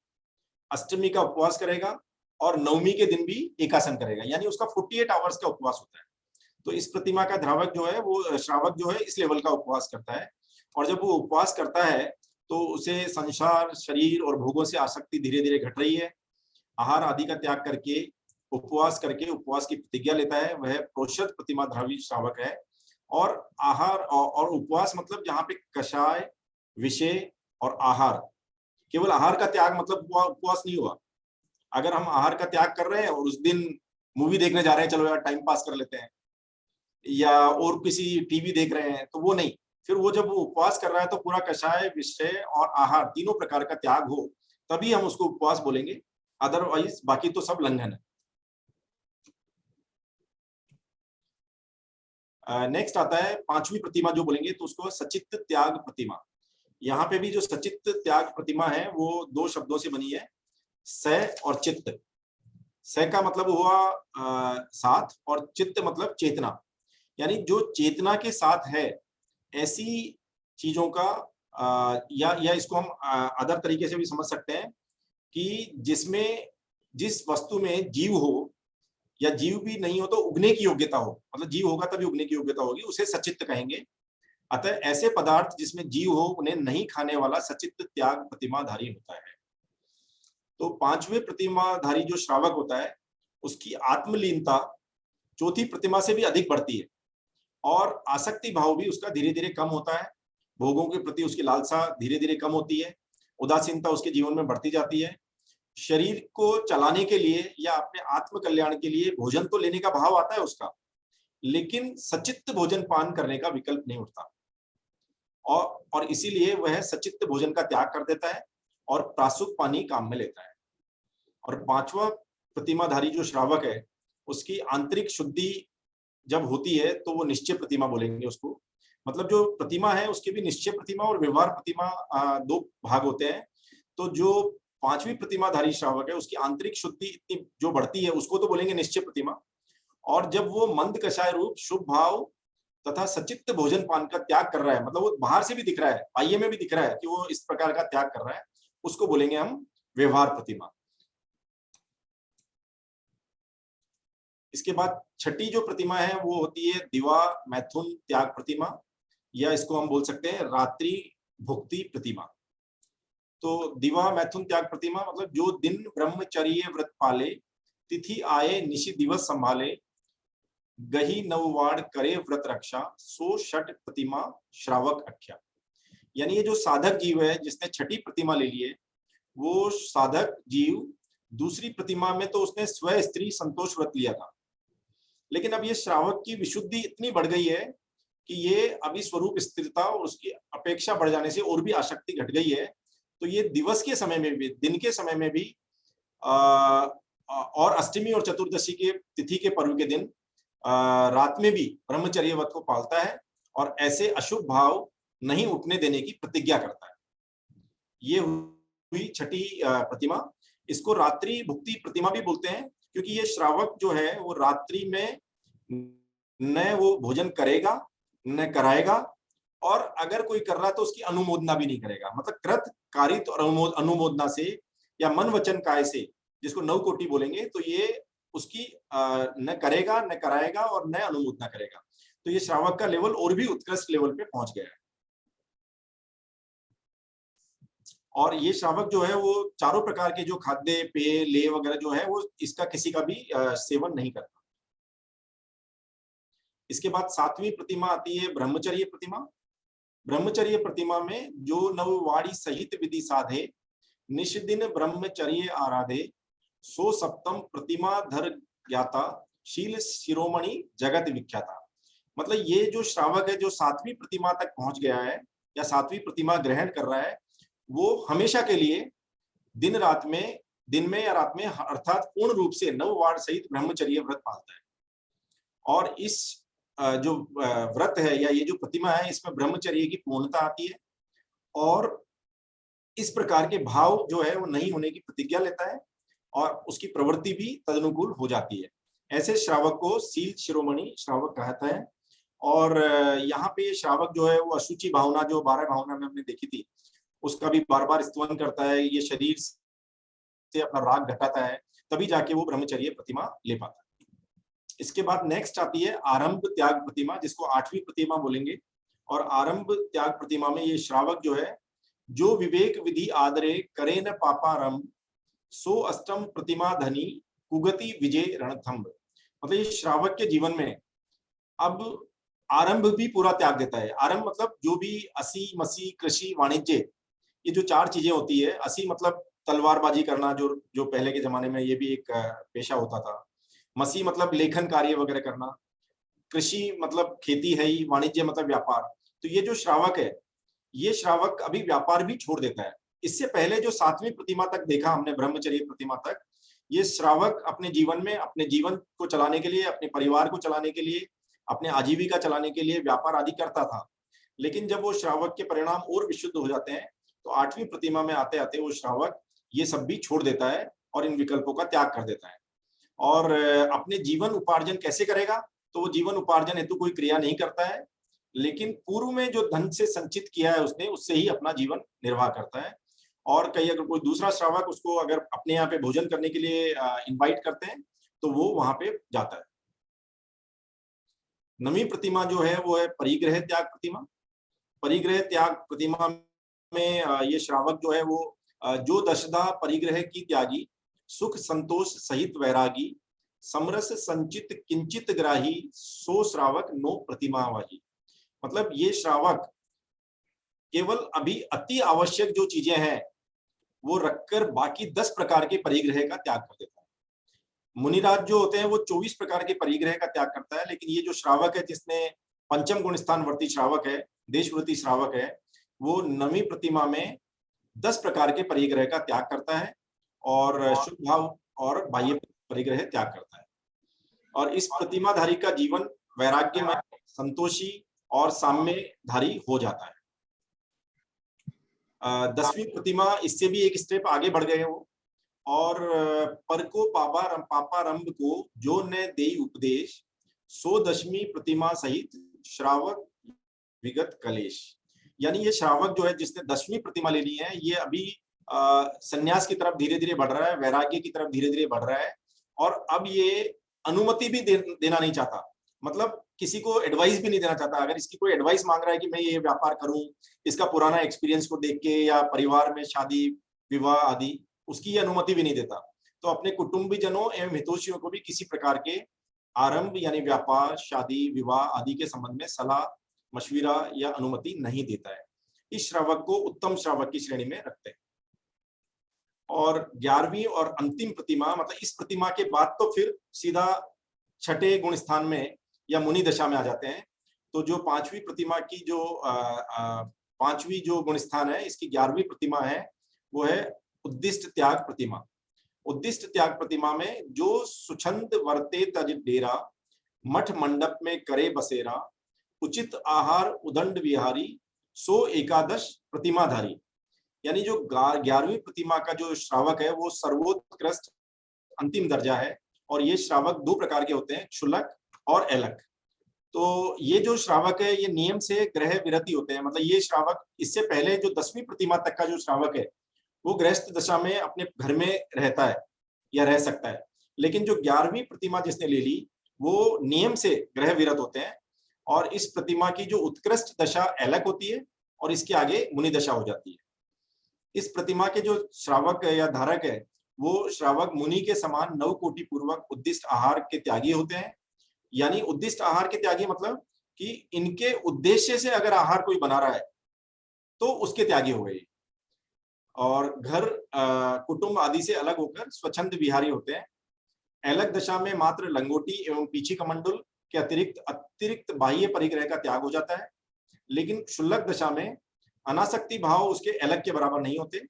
अष्टमी का उपवास करेगा और नवमी के दिन भी एकासन करेगा, यानी उसका 48 आवर्स का उपवास होता है। तो इस प्रतिमा का धावक जो है वो श्रावक जो है इस लेवल का उपवास करता है। और जब वो उपवास करता है तो उसे संसार, शरीर और भोगों से आसक्ति धीरे धीरे घट रही है। आहार आदि का त्याग करके उपवास की प्रतिज्ञा लेता है, वह प्रोषद प्रतिमा धावी श्रावक है। और आहार और उपवास मतलब जहाँ पे कषाय, विषय और आहार, केवल आहार का त्याग मतलब उपवास नहीं हुआ। अगर हम आहार का त्याग कर रहे हैं और उस दिन मूवी देखने जा रहे हैं, चलो यार टाइम पास कर लेते हैं, या और किसी टीवी देख रहे हैं, तो वो नहीं। फिर वो जब वो उपवास कर रहा है तो पूरा कषाय, विषय और आहार तीनों प्रकार का त्याग हो तभी हम उसको उपवास बोलेंगे, अदरवाइज बाकी तो सब लंघन है। नेक्स्ट आता है 5वीं प्रतिमा जो बोलेंगे तो उसको सचित्त त्याग प्रतिमा। यहाँ पे भी जो सचित्त त्याग प्रतिमा है वो 2 शब्दों से बनी है, स और चित्त। स का मतलब हुआ साथ और चित्त मतलब चेतना, यानी जो चेतना के साथ है ऐसी चीजों का या इसको हम अदर तरीके से भी समझ सकते हैं कि जिस वस्तु में जीव हो या जीव भी नहीं हो तो उगने की योग्यता हो, मतलब जीव होगा तभी उगने की योग्यता होगी, उसे सचित्त कहेंगे। अतः ऐसे पदार्थ जिसमें जीव हो उन्हें नहीं खाने वाला सचित्त त्याग प्रतिमाधारी होता है। तो 5वें प्रतिमाधारी जो श्रावक होता है उसकी आत्मलीनता चौथी प्रतिमा से भी अधिक बढ़ती है और आसक्ति भाव भी उसका धीरे धीरे कम होता है। भोगों के प्रति उसकी लालसा धीरे धीरे कम होती है, उदासीनता उसके जीवन में बढ़ती जाती है। शरीर को चलाने के लिए या अपने आत्म कल्याण के लिए भोजन तो लेने का भाव आता है उसका, लेकिन सचित्त भोजन पान करने का विकल्प नहीं उठता और इसीलिए वह सचित्त भोजन का त्याग कर देता है और प्रासुक पानी काम में लेता है। और 5वां प्रतिमाधारी जो श्रावक है उसकी आंतरिक शुद्धि जब होती है तो वो निश्चय प्रतिमा बोलेंगे उसको। मतलब जो प्रतिमा है उसके भी निश्चय प्रतिमा और व्यवहार प्रतिमा 2 भाग होते हैं। तो जो पांचवी प्रतिमाधारी श्रावक है उसकी आंतरिक शुद्धि इतनी जो बढ़ती है उसको तो बोलेंगे निश्चय प्रतिमा। और जब वो मंद कषाय रूप शुभ भाव तथा सचित्त भोजन पान का त्याग कर रहा है, मतलब वो बाहर से भी दिख रहा है, बाह्य में भी दिख रहा है कि वो इस प्रकार का त्याग कर रहा है, उसको बोलेंगे हम व्यवहार प्रतिमा। इसके बाद छठी जो प्रतिमा है वो होती है दिवा मैथुन त्याग प्रतिमा, या इसको हम बोल सकते हैं रात्रि भुक्ति प्रतिमा। तो दिवा मैथुन त्याग प्रतिमा मतलब जो दिन ब्रह्मचर्य व्रत पाले, तिथि आए निशि दिवस संभाले, गही नववाड़ करे व्रत रक्षा, सो षट प्रतिमा श्रावक अख्या। यानी ये जो साधक जीव है जिसने छठी प्रतिमा ले ली है, वो साधक जीव दूसरी प्रतिमा में तो उसने स्व स्त्री संतोष व्रत लिया था, लेकिन अब ये श्रावक की विशुद्धि इतनी बढ़ गई है कि ये अभी स्वरूप स्थिरता और उसकी अपेक्षा बढ़ जाने से और भी आसक्ति घट गई है। तो ये दिवस के समय में भी, दिन के समय में भी और अष्टमी और चतुर्दशी के तिथि के पर्व के दिन रात में भी ब्रह्मचर्य व्रत को पालता है और ऐसे अशुभ भाव नहीं उठने देने की प्रतिज्ञा करता है। ये हुई छठी प्रतिमा। इसको रात्रि भुक्ति प्रतिमा भी बोलते हैं क्योंकि ये श्रावक जो है वो रात्रि में न वो भोजन करेगा न कराएगा, और अगर कोई कर रहा तो उसकी अनुमोदना भी नहीं करेगा। मतलब कृत कारित और अनुमोदना से या मन वचन काय से, जिसको नव कोटि बोलेंगे, तो ये उसकी न करेगा न कराएगा और न अनुमोदना करेगा। तो ये श्रावक का लेवल और भी उत्कृष्ट लेवल पे पहुंच गया है। और ये श्रावक जो है वो चारों प्रकार के जो खाद्य पेय लेय वगैरह जो है वो इसका किसी का भी सेवन नहीं करता। इसके बाद सातवीं प्रतिमा आती है ब्रह्मचर्य प्रतिमा। ब्रह्मचर्य प्रतिमा में जो नववाड़ी सहित विधि साधे, निष्दिन ब्रह्मचर्य आराधे, सो सप्तम प्रतिमा धर ज्ञाता, शील शिरोमणि जगत विख्याता। मतलब ये जो श्रावक है जो सातवीं प्रतिमा तक पहुंच गया है या सातवीं प्रतिमा ग्रहण कर रहा है, वो हमेशा के लिए दिन में या रात में अर्थात पूर्ण रूप से नववाड़ सहित ब्रह्मचर्य व्रत पालता है। और इस जो व्रत है या ये जो प्रतिमा है इसमें ब्रह्मचर्य की पूर्णता आती है और इस प्रकार के भाव जो है वो नहीं होने की प्रतिज्ञा लेता है और उसकी प्रवृत्ति भी तदनुकूल हो जाती है। ऐसे श्रावक को शील शिरोमणि श्रावक कहता है। और यहाँ पे श्रावक जो है वो अशुचि भावना जो 12 भावना में हमने देखी थी उसका भी बार बार स्तवन करता है, ये शरीर से अपना राग घटाता है, तभी जाके वो ब्रह्मचर्य प्रतिमा ले पाता है। इसके बाद नेक्स्ट आती है आरंभ त्याग प्रतिमा, जिसको 8वीं प्रतिमा बोलेंगे। और आरंभ त्याग प्रतिमा में ये श्रावक जो है जो विवेक विधि आदरे करे न पापारंभ, सो अष्टम प्रतिमा धनी कुगति विजय रणथंभ। मतलब ये श्रावक के जीवन में अब आरंभ भी पूरा त्याग देता है। आरंभ मतलब जो भी असी मसी कृषि वाणिज्य, ये जो 4 चीजें होती है। असी मतलब तलवारबाजी करना, जो पहले के जमाने में ये भी एक पेशा होता था। मसी मतलब लेखन कार्य वगैरह करना, कृषि मतलब खेती है ही, वाणिज्य मतलब व्यापार। तो ये जो श्रावक है ये श्रावक अभी व्यापार भी छोड़ देता है। इससे पहले जो 7वीं प्रतिमा तक देखा हमने ब्रह्मचर्य प्रतिमा तक, ये श्रावक अपने जीवन में अपने जीवन को चलाने के लिए, अपने परिवार को चलाने के लिए, अपने आजीविका चलाने के लिए व्यापार आदि करता था। लेकिन जब वो श्रावक के परिणाम और विशुद्ध हो जाते हैं तो 8वीं प्रतिमा में आते आते वो श्रावक ये सब भी छोड़ देता है और इन विकल्पों का त्याग कर देता है। और अपने जीवन उपार्जन कैसे करेगा? तो वो जीवन उपार्जन हेतु कोई क्रिया नहीं करता है, लेकिन पूर्व में जो धन से संचित किया है उसने, उससे ही अपना जीवन निर्वाह करता है। और कहीं अगर कोई दूसरा श्रावक उसको अगर अपने यहाँ पे भोजन करने के लिए इनवाइट करते हैं तो वो वहां पे जाता है। 9वीं प्रतिमा जो है वो है परिग्रह त्याग प्रतिमा। परिग्रह त्याग प्रतिमा में ये श्रावक जो है वो जो दशदा परिग्रह की त्यागी, सुख संतोष सहित वैरागी, समरस संचित किंचित ग्राही, सो श्रावक नो प्रतिमावाही। मतलब ये श्रावक केवल अभी अति आवश्यक जो चीजें हैं वो रखकर बाकी 10 प्रकार के परिग्रह का त्याग कर देता है। मुनिराज जो होते हैं वो 24 प्रकार के परिग्रह का त्याग करता है, लेकिन ये जो श्रावक है जिसने पंचम गुण स्थान वर्ती श्रावक है, देशव्रती श्रावक है, वो 9वीं प्रतिमा में 10 प्रकार के परिग्रह का त्याग करता है और शुभ भाव और बाह्य परिग्रह त्याग करता है। और इस प्रतिमाधारी का जीवन वैराग्यमय, संतोषी और साम्यधारी हो जाता है। 10वीं प्रतिमा इससे भी एक स्टेप आगे बढ़ गए वो, और पर को पापारंभ को जो ने देई उपदेश, सो 10वीं प्रतिमा सहित श्रावक विगत कलेश। यानी ये श्रावक जो है जिसने 10वीं प्रतिमा ले ली है, ये अभी संन्यास की तरफ धीरे धीरे बढ़ रहा है, वैराग्य की तरफ धीरे धीरे बढ़ रहा है, और अब ये अनुमति भी देना नहीं चाहता, मतलब किसी को एडवाइस भी नहीं देना चाहता। अगर इसकी कोई एडवाइस मांग रहा है कि मैं ये व्यापार करूं, इसका पुराना एक्सपीरियंस को देख के, या परिवार में शादी विवाह आदि, उसकी ये अनुमति भी नहीं देता। तो अपने कुटुंबीजनों एवं हितोषियों को भी किसी प्रकार के आरंभ यानी व्यापार, शादी, विवाह आदि के संबंध में सलाह, मशविरा या अनुमति नहीं देता है। इस श्रावक को उत्तम श्रावक की श्रेणी में रखते हैं। और 11वीं और अंतिम प्रतिमा, मतलब इस प्रतिमा के बाद तो फिर सीधा छठे गुण स्थान में या मुनि दशा में आ जाते हैं। तो जो 5वीं प्रतिमा की जो 5वीं जो गुण स्थान है, इसकी 11वीं प्रतिमा है, वो है उद्दिष्ट त्याग प्रतिमा। उद्दिष्ट त्याग प्रतिमा में जो सुछंद वर्ते तज डेरा, मठ मंडप में करे बसेरा, उचित आहार उदंड विहारी, सो एकादश प्रतिमाधारी। यानी जो 11वीं प्रतिमा का जो श्रावक है वो सर्वोत्कृष्ट अंतिम दर्जा है, और ये श्रावक 2 प्रकार के होते हैं, क्षुलक और एलक। तो ये जो श्रावक है ये नियम से ग्रह विरति होते हैं, मतलब ये श्रावक, इससे पहले जो 10वीं प्रतिमा तक का जो श्रावक है वो गृहस्थ दशा में अपने घर में रहता है या रह सकता है, लेकिन जो 11वीं प्रतिमा जिसने ले ली वो नियम से ग्रह विरत होते हैं, और इस प्रतिमा की जो उत्कृष्ट दशा एलक होती है और इसके आगे मुनि दशा हो जाती है। इस प्रतिमा के जो श्रावक या धारक है वो श्रावक मुनि के समान 9 कोटि पूर्वक उद्दिष्ट आहार के त्यागी होते हैं। यानी उद्दिष्ट आहार के त्यागी मतलब कि इनके उद्देश्य से अगर आहार कोई बना रहा है तो उसके त्यागी हो गए, और घर कुटुंब आदि से अलग होकर स्वच्छंद विहारी होते हैं। एलक दशा में मात्र लंगोटी एवं पीछी कमंडल के अतिरिक्त बाह्य परिग्रह का त्याग हो जाता है, लेकिन क्षुल्लक दशा में अनासक्ति भाव उसके एलक के बराबर नहीं होते,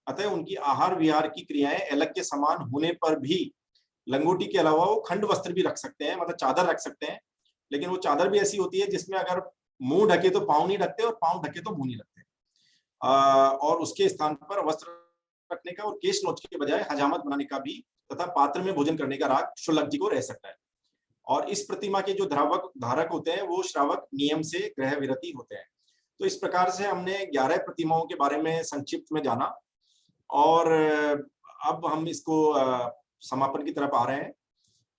अतः उनकी आहार विहार की क्रियाएं एलक के समान होने पर भी लंगोटी के अलावा वो खंड वस्त्र भी रख सकते हैं, मतलब चादर रख सकते हैं, लेकिन वो चादर भी ऐसी होती है जिसमें अगर मुंह ढके तो पांव नहीं ढकते और पांव ढके तो मुंह नहीं ढकते, और उसके स्थान पर वस्त्र रखने का और केश नोच के बजाय हजामत बनाने का भी तथा पात्र में भोजन करने का राग क्षुल्लक जी को रह सकता है। और इस प्रतिमा के जो धारक होते हैं वो श्रावक नियम से ग्रह विरति होते हैं। तो इस प्रकार से हमने 11 प्रतिमाओं के बारे में संक्षिप्त में जाना, और अब हम इसको समापन की तरफ आ रहे हैं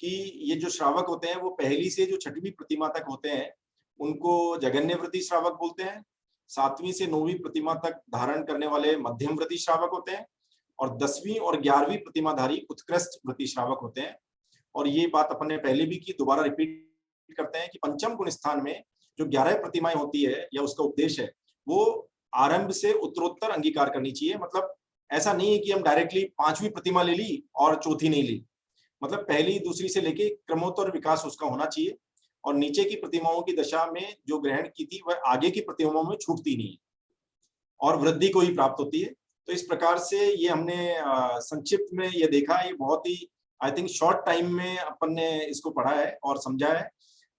कि ये जो श्रावक होते हैं वो पहली से जो 6वीं प्रतिमा तक होते हैं उनको जगन्यव्रती श्रावक बोलते हैं। 7वीं से 9वीं प्रतिमा तक धारण करने वाले मध्यम व्रती श्रावक होते हैं, और 10वीं और 11वीं प्रतिमाधारी उत्कृष्ट व्रती श्रावक होते हैं। और ये बात अपन ने पहले भी की, दोबारा रिपीट करते हैं कि पंचम गुण स्थान में जो 11 प्रतिमाएं होती है या उसका उपदेश है वो आरंभ से उत्तरोत्तर अंगीकार करनी चाहिए। मतलब ऐसा नहीं है कि हम डायरेक्टली 5वीं प्रतिमा ले ली और चौथी नहीं ली, मतलब पहली दूसरी से लेके क्रमोत्तर विकास उसका होना चाहिए, और नीचे की प्रतिमाओं की दशा में जो ग्रहण की थी वह आगे की प्रतिमाओं में छूटती नहीं है और वृद्धि को ही प्राप्त होती है। तो इस प्रकार से ये हमने संक्षिप्त में ये देखा, ये बहुत ही आई थिंक शॉर्ट टाइम में अपन ने इसको पढ़ा है और समझा है।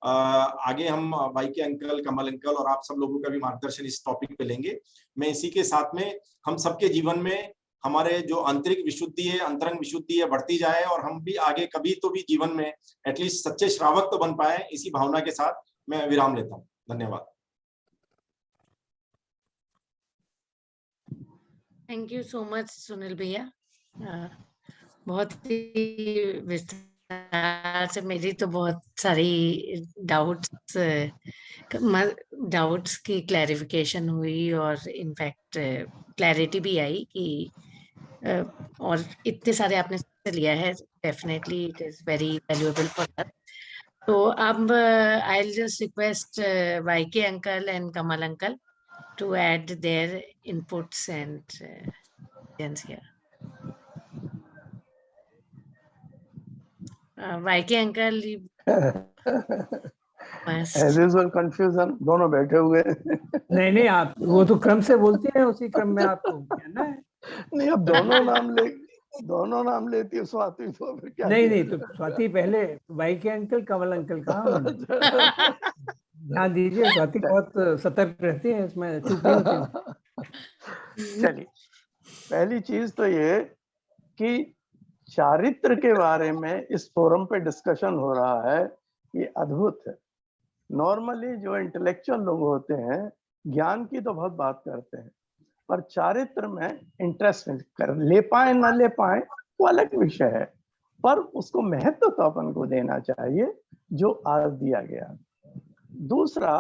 आगे हम भाई के अंकल, कमल अंकल और आप सब लोगों का भी मार्गदर्शन इस टॉपिक पे लेंगे। मैं इसी के साथ में हम सबके जीवन में हमारे जो आंतरिक विशुद्धि है, अंतरंग विशुद्धि है, बढ़ती जाए, और हम भी आगे कभी तो भी जीवन में एटलीस्ट सच्चे श्रावक तो बन पाए, इसी भावना के साथ मैं विराम लेता हूँ। धन्यवाद। Thank you so much Sunil भैया, बहुत ही विस्तार से मेरी तो बहुत सारी डाउट्स की क्लैरिफिकेशन हुई, और इनफैक्ट क्लैरिटी भी आई कि और इतने सारे आपने लिया है, definitely it is very valuable for us. तो अब I will just request YK uncle and Kamal uncle to add their inputs and questions here. YK uncle, as usual confusion, दोनों बैठे हुए नहीं आप वो तो क्रम से बोलती हैं, उसी क्रम में आपको कहना है। नहीं, अब दोनों नाम लेती है स्वाति, तो फिर क्या? नहीं तो स्वाति पहले, YK अंकल, कमल अंकल कहाँ? ध्यान दीजिए, स्वाति बहुत सतर्क रहती है इसमें, चुप नहीं होती। चलिए, पहली चीज तो ये कि चारित्र के बारे में इस फोरम पे डिस्कशन हो रहा है, ये अद्भुत है। नॉर्मली जो इंटेलेक्चुअल लोग होते हैं ज्ञान की तो बहुत बात करते हैं, पर चारित्र में इंटरेस्ट कर ले पाए ना ले पाए वो अलग विषय है, पर उसको महत्व तो अपन को देना चाहिए जो आज दिया गया। दूसरा,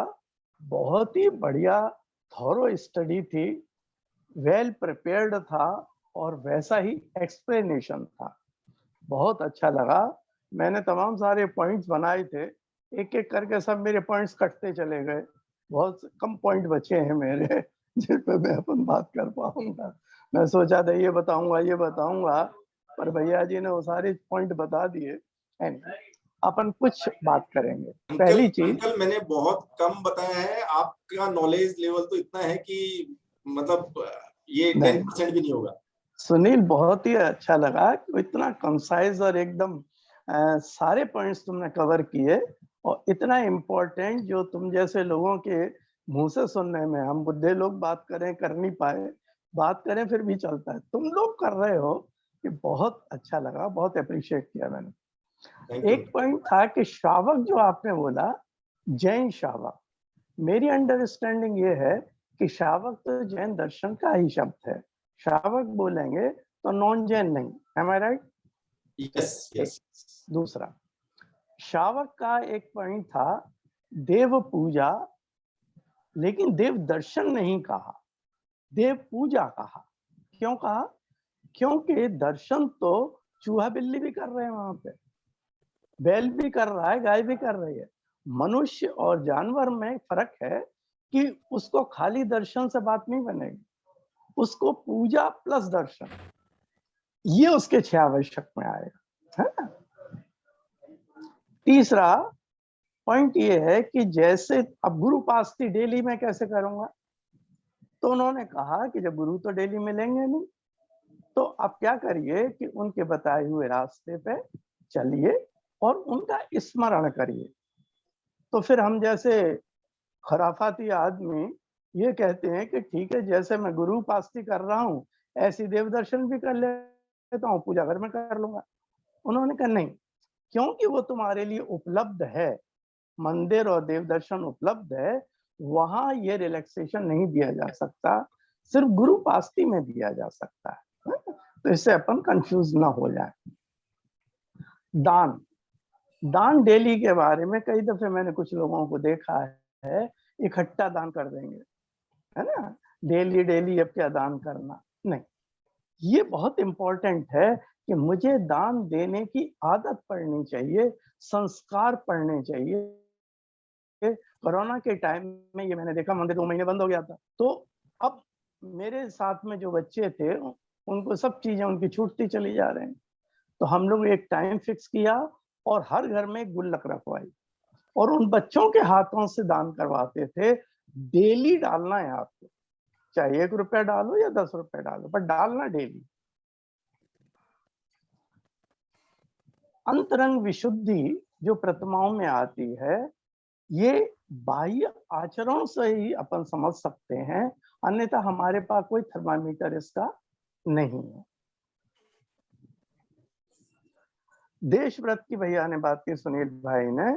बहुत ही बढ़िया थॉरो स्टडी थी, वेल प्रिपेयर्ड था और वैसा ही एक्सप्लेनेशन था, बहुत अच्छा लगा। मैंने तमाम सारे पॉइंट्स बनाए थे, एक एक करके सब मेरे पॉइंट्स कटते चले गए, बहुत कम पॉइंट बचे हैं मेरे जिन पे मैं अपन बात कर पाऊंगा। मैं सोचा था ये बताऊंगा, पर भैया जी ने वो सारे पॉइंट बता दिए। अपन कुछ बात करेंगे। पहली चीज, अंकल मैंने बहुत कम बताया है, आपका नॉलेज लेवल तो इतना है कि मतलब ये 10% भी नहीं होगा। सुनील, बहुत ही अच्छा लगा, इतना कंसाइज और एकदम सारे पॉइंट्स तुमने कवर किए, और इतना इम्पोर्टेंट जो तुम जैसे लोगों के मुंह से सुनने में, हम बुढ़े लोग बात करें कर नहीं पाए, बात करें फिर भी चलता है, तुम लोग कर रहे हो, ये बहुत अच्छा लगा, बहुत अप्रिशिएट किया मैंने। एक पॉइंट था कि श्रावक जो आपने बोला, जैन श्रावक, मेरी अंडरस्टैंडिंग ये है कि श्रावक तो जैन दर्शन का ही शब्द है, श्रावक बोलेंगे तो नॉन जैन नहीं, am I right? Yes yes. दूसरा, श्रावक का एक पॉइंट था देव पूजा, लेकिन देव दर्शन नहीं कहा, देव पूजा कहा। क्यों कहा? क्योंकि दर्शन तो चूहा बिल्ली भी कर रहे हैं, वहां पे बैल भी कर रहा है, गाय भी कर रही है। मनुष्य और जानवर में फर्क है कि उसको खाली दर्शन से बात नहीं बनेगी, उसको पूजा प्लस दर्शन, ये उसके 6 आवश्यक में आएगा, है ना। तीसरा पॉइंट ये है कि जैसे अब गुरु पास्ती डेली में कैसे करूंगा, तो उन्होंने कहा कि जब गुरु तो डेली मिलेंगे नहीं, तो आप क्या करिए कि उनके बताए हुए रास्ते पे चलिए और उनका स्मरण करिए। तो फिर हम जैसे खराफाती आदमी ये कहते हैं कि ठीक है, जैसे मैं गुरु पास्ती कर रहा हूँ ऐसी देव दर्शन भी कर लेता हूँ, पूजा घर में कर लूंगा। उन्होंने कहा नहीं, क्योंकि वो तुम्हारे लिए उपलब्ध है, मंदिर और देव दर्शन उपलब्ध है, वहां ये रिलैक्सेशन नहीं दिया जा सकता, सिर्फ गुरु पास्ती में दिया जा सकता है। तो इससे अपन कंफ्यूज ना हो जाए। दान डेली के बारे में कई दफे मैंने कुछ लोगों को देखा है, इकट्ठा दान कर देंगे, है ना, डेली अब क्या दान करना, नहीं। ये बहुत इंपॉर्टेंट है कि मुझे दान देने की आदत पड़नी चाहिए, संस्कार पड़ने चाहिए। कोरोना के टाइम में ये मैंने देखा, मंदिर 2 महीने बंद हो गया था, तो अब मेरे साथ में जो बच्चे थे उनको सब चीजें उनकी छूटती चली जा रहे हैं। तो हम लोग एक टाइम फिक्स किया और हर घर में एक गुल्लक रखवाई और उन बच्चों के हाथों से दान करवाते थे। डेली डालना है आपको, चाहे 1 रुपया डालो या 10 रुपए डालो, पर डालना डेली। अंतरंग विशुद्धि जो प्रतिमाओं में आती है, ये बाह्य आचरण से ही अपन समझ सकते हैं, अन्यथा हमारे पास कोई थर्मामीटर इसका नहीं है। देश व्रत की भैया ने बात की, सुनील भाई ने,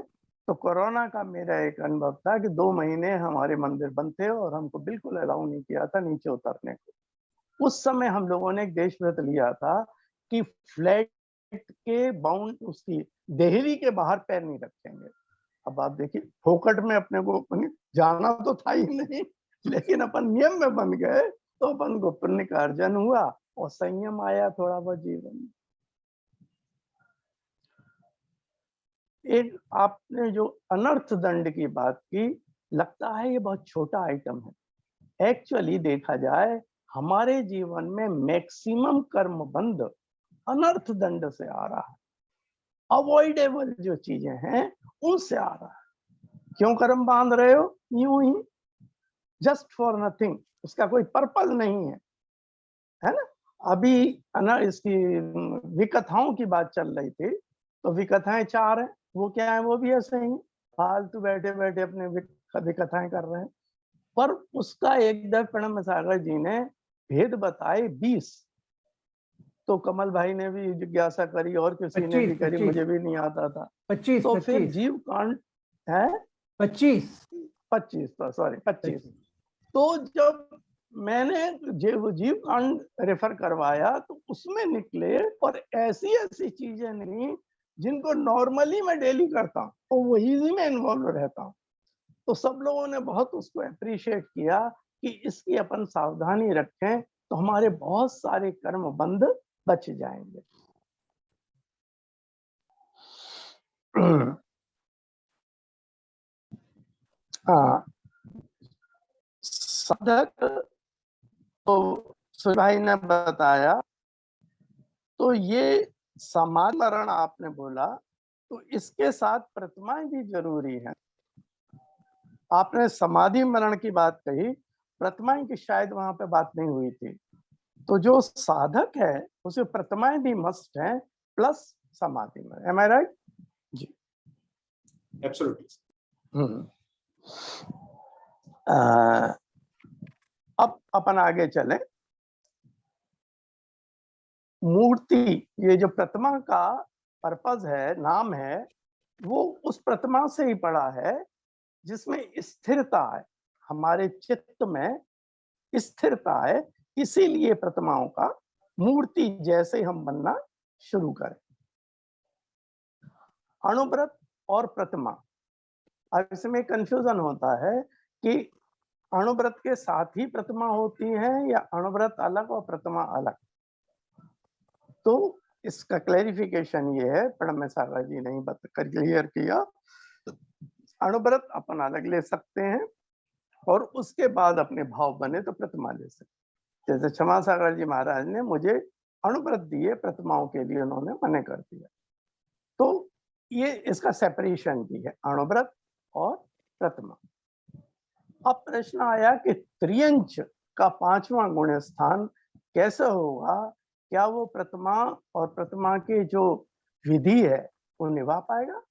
तो कोरोना का मेरा एक अनुभव था कि 2 महीने हमारे मंदिर बंद थे और हमको बिल्कुल अलाउ नहीं किया था नीचे उतरने को। उस समय हम लोगों ने एक देश व्रत लिया था कि फ्लैट के बाउंड उसकी देहरी के बाहर पैर नहीं रखेंगे। अब आप देखिए, फोकट में अपने को जाना तो था ही नहीं, लेकिन अपन नियम में बन गए तो अपन को पुण्य का अर्जन हुआ और संयम आया थोड़ा बहुत जीवन में। एक आपने जो अनर्थ दंड की बात की, लगता है ये बहुत छोटा आइटम है। एक्चुअली देखा जाए हमारे जीवन में मैक्सिमम कर्म बंध अनर्थ दंड से आ रहा है, अवॉइडेबल जो चीजें हैं उनसे आ रहा है। क्यों कर्म बांध रहे हो? यूं ही, जस्ट फॉर नथिंग, उसका कोई पर्पज नहीं है ना। अभी इसकी विकथाओं की बात चल रही थी, तो विकथाएं 4 हैं, वो क्या है, वो भी ऐसे ही फालतू बैठे बैठे अपने विकथाएं कर रहे हैं। पर उसका एक दफे प्रणब सागर जी ने भेद बताए 20। तो कमल भाई ने भी जिज्ञासा करी और किसी ने भी 25, करी, मुझे भी नहीं आता था। 25, तो फिर 25, जीव कांड है 25, 25, सॉरी 25। तो जब मैंने जीव कांड रेफर करवाया तो उसमें निकले, और ऐसी ऐसी चीजें नहीं जिनको नॉर्मली मैं डेली करता हूँ, तो वही में इन्वॉल्व रहता हूँ। तो सब लोगों ने बहुत उसको अप्रिशिएट किया कि इसकी अपन सावधानी रखें तो हमारे बहुत सारे कर्म बंध बच जाएंगे। हाँ, साधक तो सूर्य भाई ने बताया। तो ये समाधि मरण आपने बोला, तो इसके साथ प्रतिमाएं भी जरूरी है। आपने समाधि मरण की बात कही, प्रतिमाएं की शायद वहां पे बात नहीं हुई थी। तो जो साधक है उसे प्रतिमाएं भी मस्ट है, प्लस समाधि मरण। एम आई राइट जी? एब्सोल्युटली। अब अपन आगे चले। मूर्ति, ये जो प्रतिमा का पर्पज है, नाम है, वो उस प्रतिमा से ही पड़ा है जिसमें स्थिरता है, हमारे चित्त में स्थिरता है। इसीलिए प्रतिमाओं का मूर्ति जैसे हम बनना शुरू करें। अणुव्रत और प्रतिमा, अब इसमें कंफ्यूजन होता है कि अणुव्रत के साथ ही प्रतिमा होती है या अणुव्रत अलग और प्रतिमा अलग। तो इसका क्लैरिफिकेशन ये है, प्रणब सागर जी ने क्लियर किया। अणुव्रत अपन अलग ले सकते हैं और उसके बाद अपने भाव बने तो प्रतिमा ले सकते। जैसे क्षमा सागर जी महाराज ने मुझे अणुव्रत दिए, प्रतिमाओं के लिए उन्होंने मना कर दिया। तो ये इसका सेपरेशन भी है, अणुव्रत और प्रतिमा। अब प्रश्न आया कि त्रियंच का 5वां गुण स्थान कैसे होगा? क्या वो प्रतिमा और प्रतिमा की जो विधि है वो निभा पाएगा?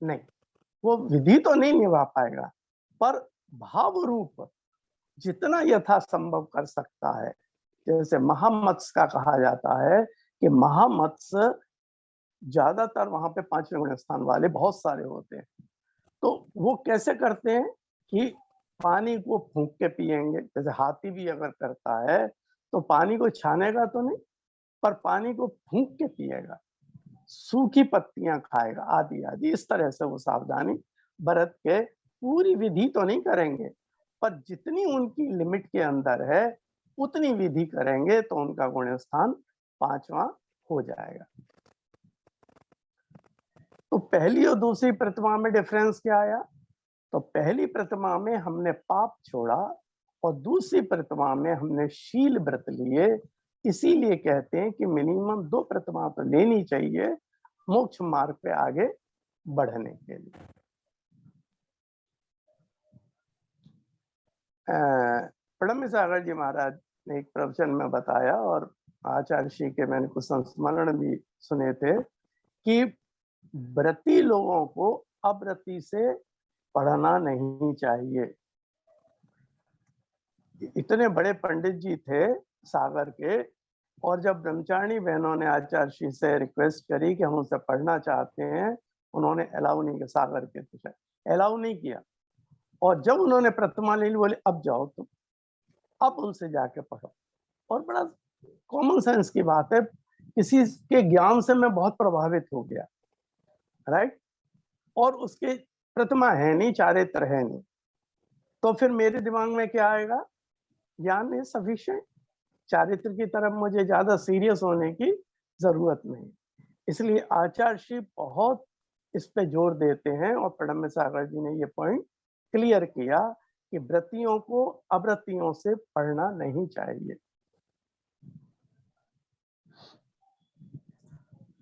नहीं, वो विधि तो नहीं निभा पाएगा, पर भाव रूप जितना यथासंभव कर सकता है। जैसे महामत्स्य का कहा जाता है कि महामत्स्य ज्यादातर वहां पे 5वें गुण स्थान वाले बहुत सारे होते हैं। तो वो कैसे करते हैं कि पानी को फूंक के पिएंगे। जैसे हाथी भी अगर करता है तो पानी को छानेगा तो नहीं, पर पानी को फूंक के पिएगा, सूखी पत्तियां खाएगा, आदि आदि। इस तरह से वो सावधानी बरत के, पूरी विधि तो नहीं करेंगे, पर जितनी उनकी लिमिट के अंदर है उतनी विधि करेंगे तो उनका गुण स्थान 5वां हो जाएगा। तो पहली और दूसरी प्रतिमा में डिफरेंस क्या आया? तो पहली प्रतिमा में हमने पाप छोड़ा और दूसरी प्रतिमा में हमने शील व्रत लिए। इसीलिए कहते हैं कि मिनिमम 2 प्रतिमा तो लेनी चाहिए मोक्ष मार्ग पे आगे बढ़ने के लिए। प्रणब सागर जी महाराज ने एक प्रवचन में बताया, और आचार्य श्री के मैंने कुछ संस्मरण भी सुने थे, कि व्रती लोगों को अव्रती से पढ़ना नहीं चाहिए। इतने बड़े पंडित जी थे सागर के, और जब ब्रह्मचारिणी बहनों ने आचार्य श्री से रिक्वेस्ट करी कि हम उनसे पढ़ना चाहते हैं, उन्होंने अलाउ नहीं किया, सागर के थे, अलाउ नहीं किया। और जब उन्होंने प्रतिमा ले ली, बोले अब जाओ तुम, अब उनसे जाके पढ़ो। और बड़ा कॉमन सेंस की बात है, किसी के ज्ञान से मैं बहुत प्रभावित हो गया, राइट। और उसके प्रतिमा है नहीं, चारित्र है नहीं, तो फिर मेरे दिमाग में क्या आएगा? ज्ञान इज सफिशिएंट, चारित्र की तरफ मुझे ज्यादा सीरियस होने की जरूरत नहीं। इसलिए आचार्य श्री बहुत इस पे जोर देते हैं, और प्रणब सागर जी ने ये पॉइंट क्लियर किया कि व्रतियों को अव्रतियों से पढ़ना नहीं चाहिए।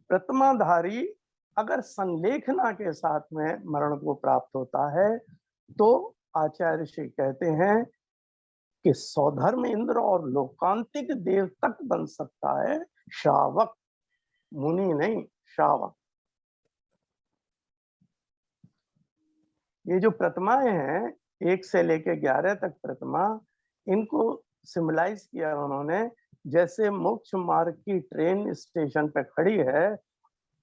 प्रतिमाधारी अगर संलेखना के साथ में मरण को प्राप्त होता है तो आचार्य श्री कहते हैं कि सौधर्म इंद्र और लोकांतिक देव तक बन सकता है श्रावक, मुनि नहीं, श्रावक। ये जो प्रतिमाएं हैं 1 से लेके 11 तक प्रतिमा, इनको सिम्बलाइज किया उन्होंने जैसे मोक्ष मार्ग की ट्रेन स्टेशन पे खड़ी है,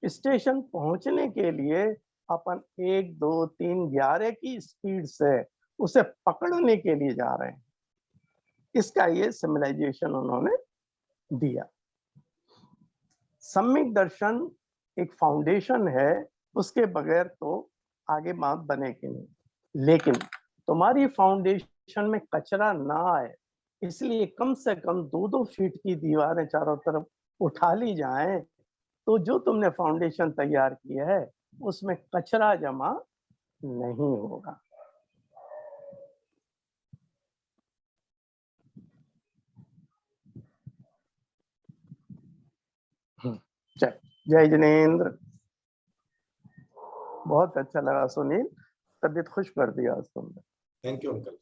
स्टेशन पहुंचने के लिए अपन 1, 2, 3, 11 की स्पीड से उसे पकड़ने के लिए जा रहे हैं। इसका ये सिम्बलाइजेशन उन्होंने दिया। सम्यक दर्शन एक फाउंडेशन है, उसके बगैर तो आगे बात बनेगी नहीं। लेकिन तुम्हारी फाउंडेशन में कचरा ना आए, इसलिए कम से कम 2-2 फीट की दीवारें चारों तरफ उठा ली जाएं, तो जो तुमने फाउंडेशन तैयार किया है उसमें कचरा जमा नहीं होगा। जय जिनेंद्र। बहुत अच्छा लगा सुनील, तबीयत खुश कर दिया आज तुमने। Thank you uncle.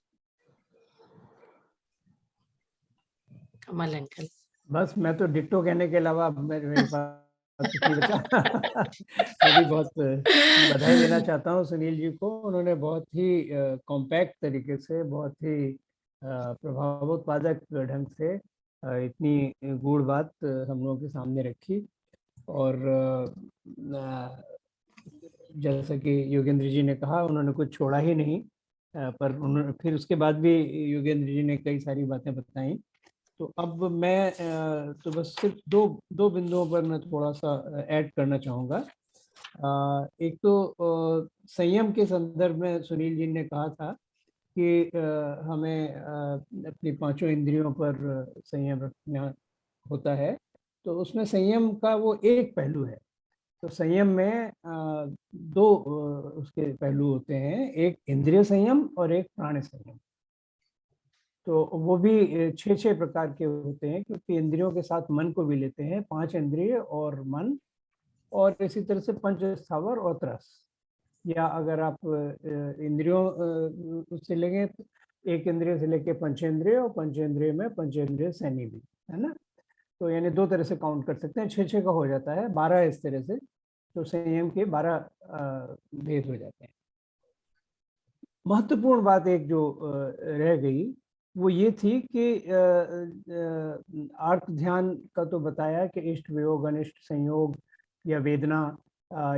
Kamal uncle. बस मैं तो डिट्टो कहने के अलावा मेरे पास कुछ नहीं बचा। मैं भी बहुत बधाई देना चाहता हूँ सुनील जी को। उन्होंने बहुत ही कॉम्पैक्ट तरीके से, बहुत ही प्रभावोत्पादक ढंग से इतनी गूढ़ बात हम लोगों के सामने रखी। और जैसा कि योगेंद्र जी ने कहा, उन्होंने कुछ छोड़ा ही नहीं, पर उन्होंने फिर उसके बाद भी योगेंद्र जी ने कई सारी बातें बताई। तो अब मैं तो बस सिर्फ दो बिंदुओं पर मैं थोड़ा सा ऐड करना चाहूँगा। एक तो संयम के संदर्भ में सुनील जी ने कहा था कि हमें अपनी 5 इंद्रियों पर संयम रखना होता है। तो उसमें संयम का वो एक पहलू है। तो संयम में 2 उसके पहलू होते हैं, एक इंद्रिय संयम और एक प्राण संयम। तो वो भी 6 प्रकार के होते हैं, क्योंकि इंद्रियों के साथ मन को भी लेते हैं, 5 इंद्रिय और मन, और इसी तरह से पंच स्थावर और त्रस। या अगर आप इंद्रियों से लेंगे तो 1 इंद्रिय से लेके पंचेंद्रिय, और पंचेंद्रिय में पंचेंद्रिय सैनी भी है ना। तो यानी 2 तरह से काउंट कर सकते हैं, 6 का हो जाता है, 12 इस तरह से। तो संयम के 12 भेद हो जाते हैं। महत्वपूर्ण बात एक जो रह गई वो ये थी कि आर्त ध्यान का तो बताया कि इष्ट वियोग, अनिष्ट संयोग या वेदना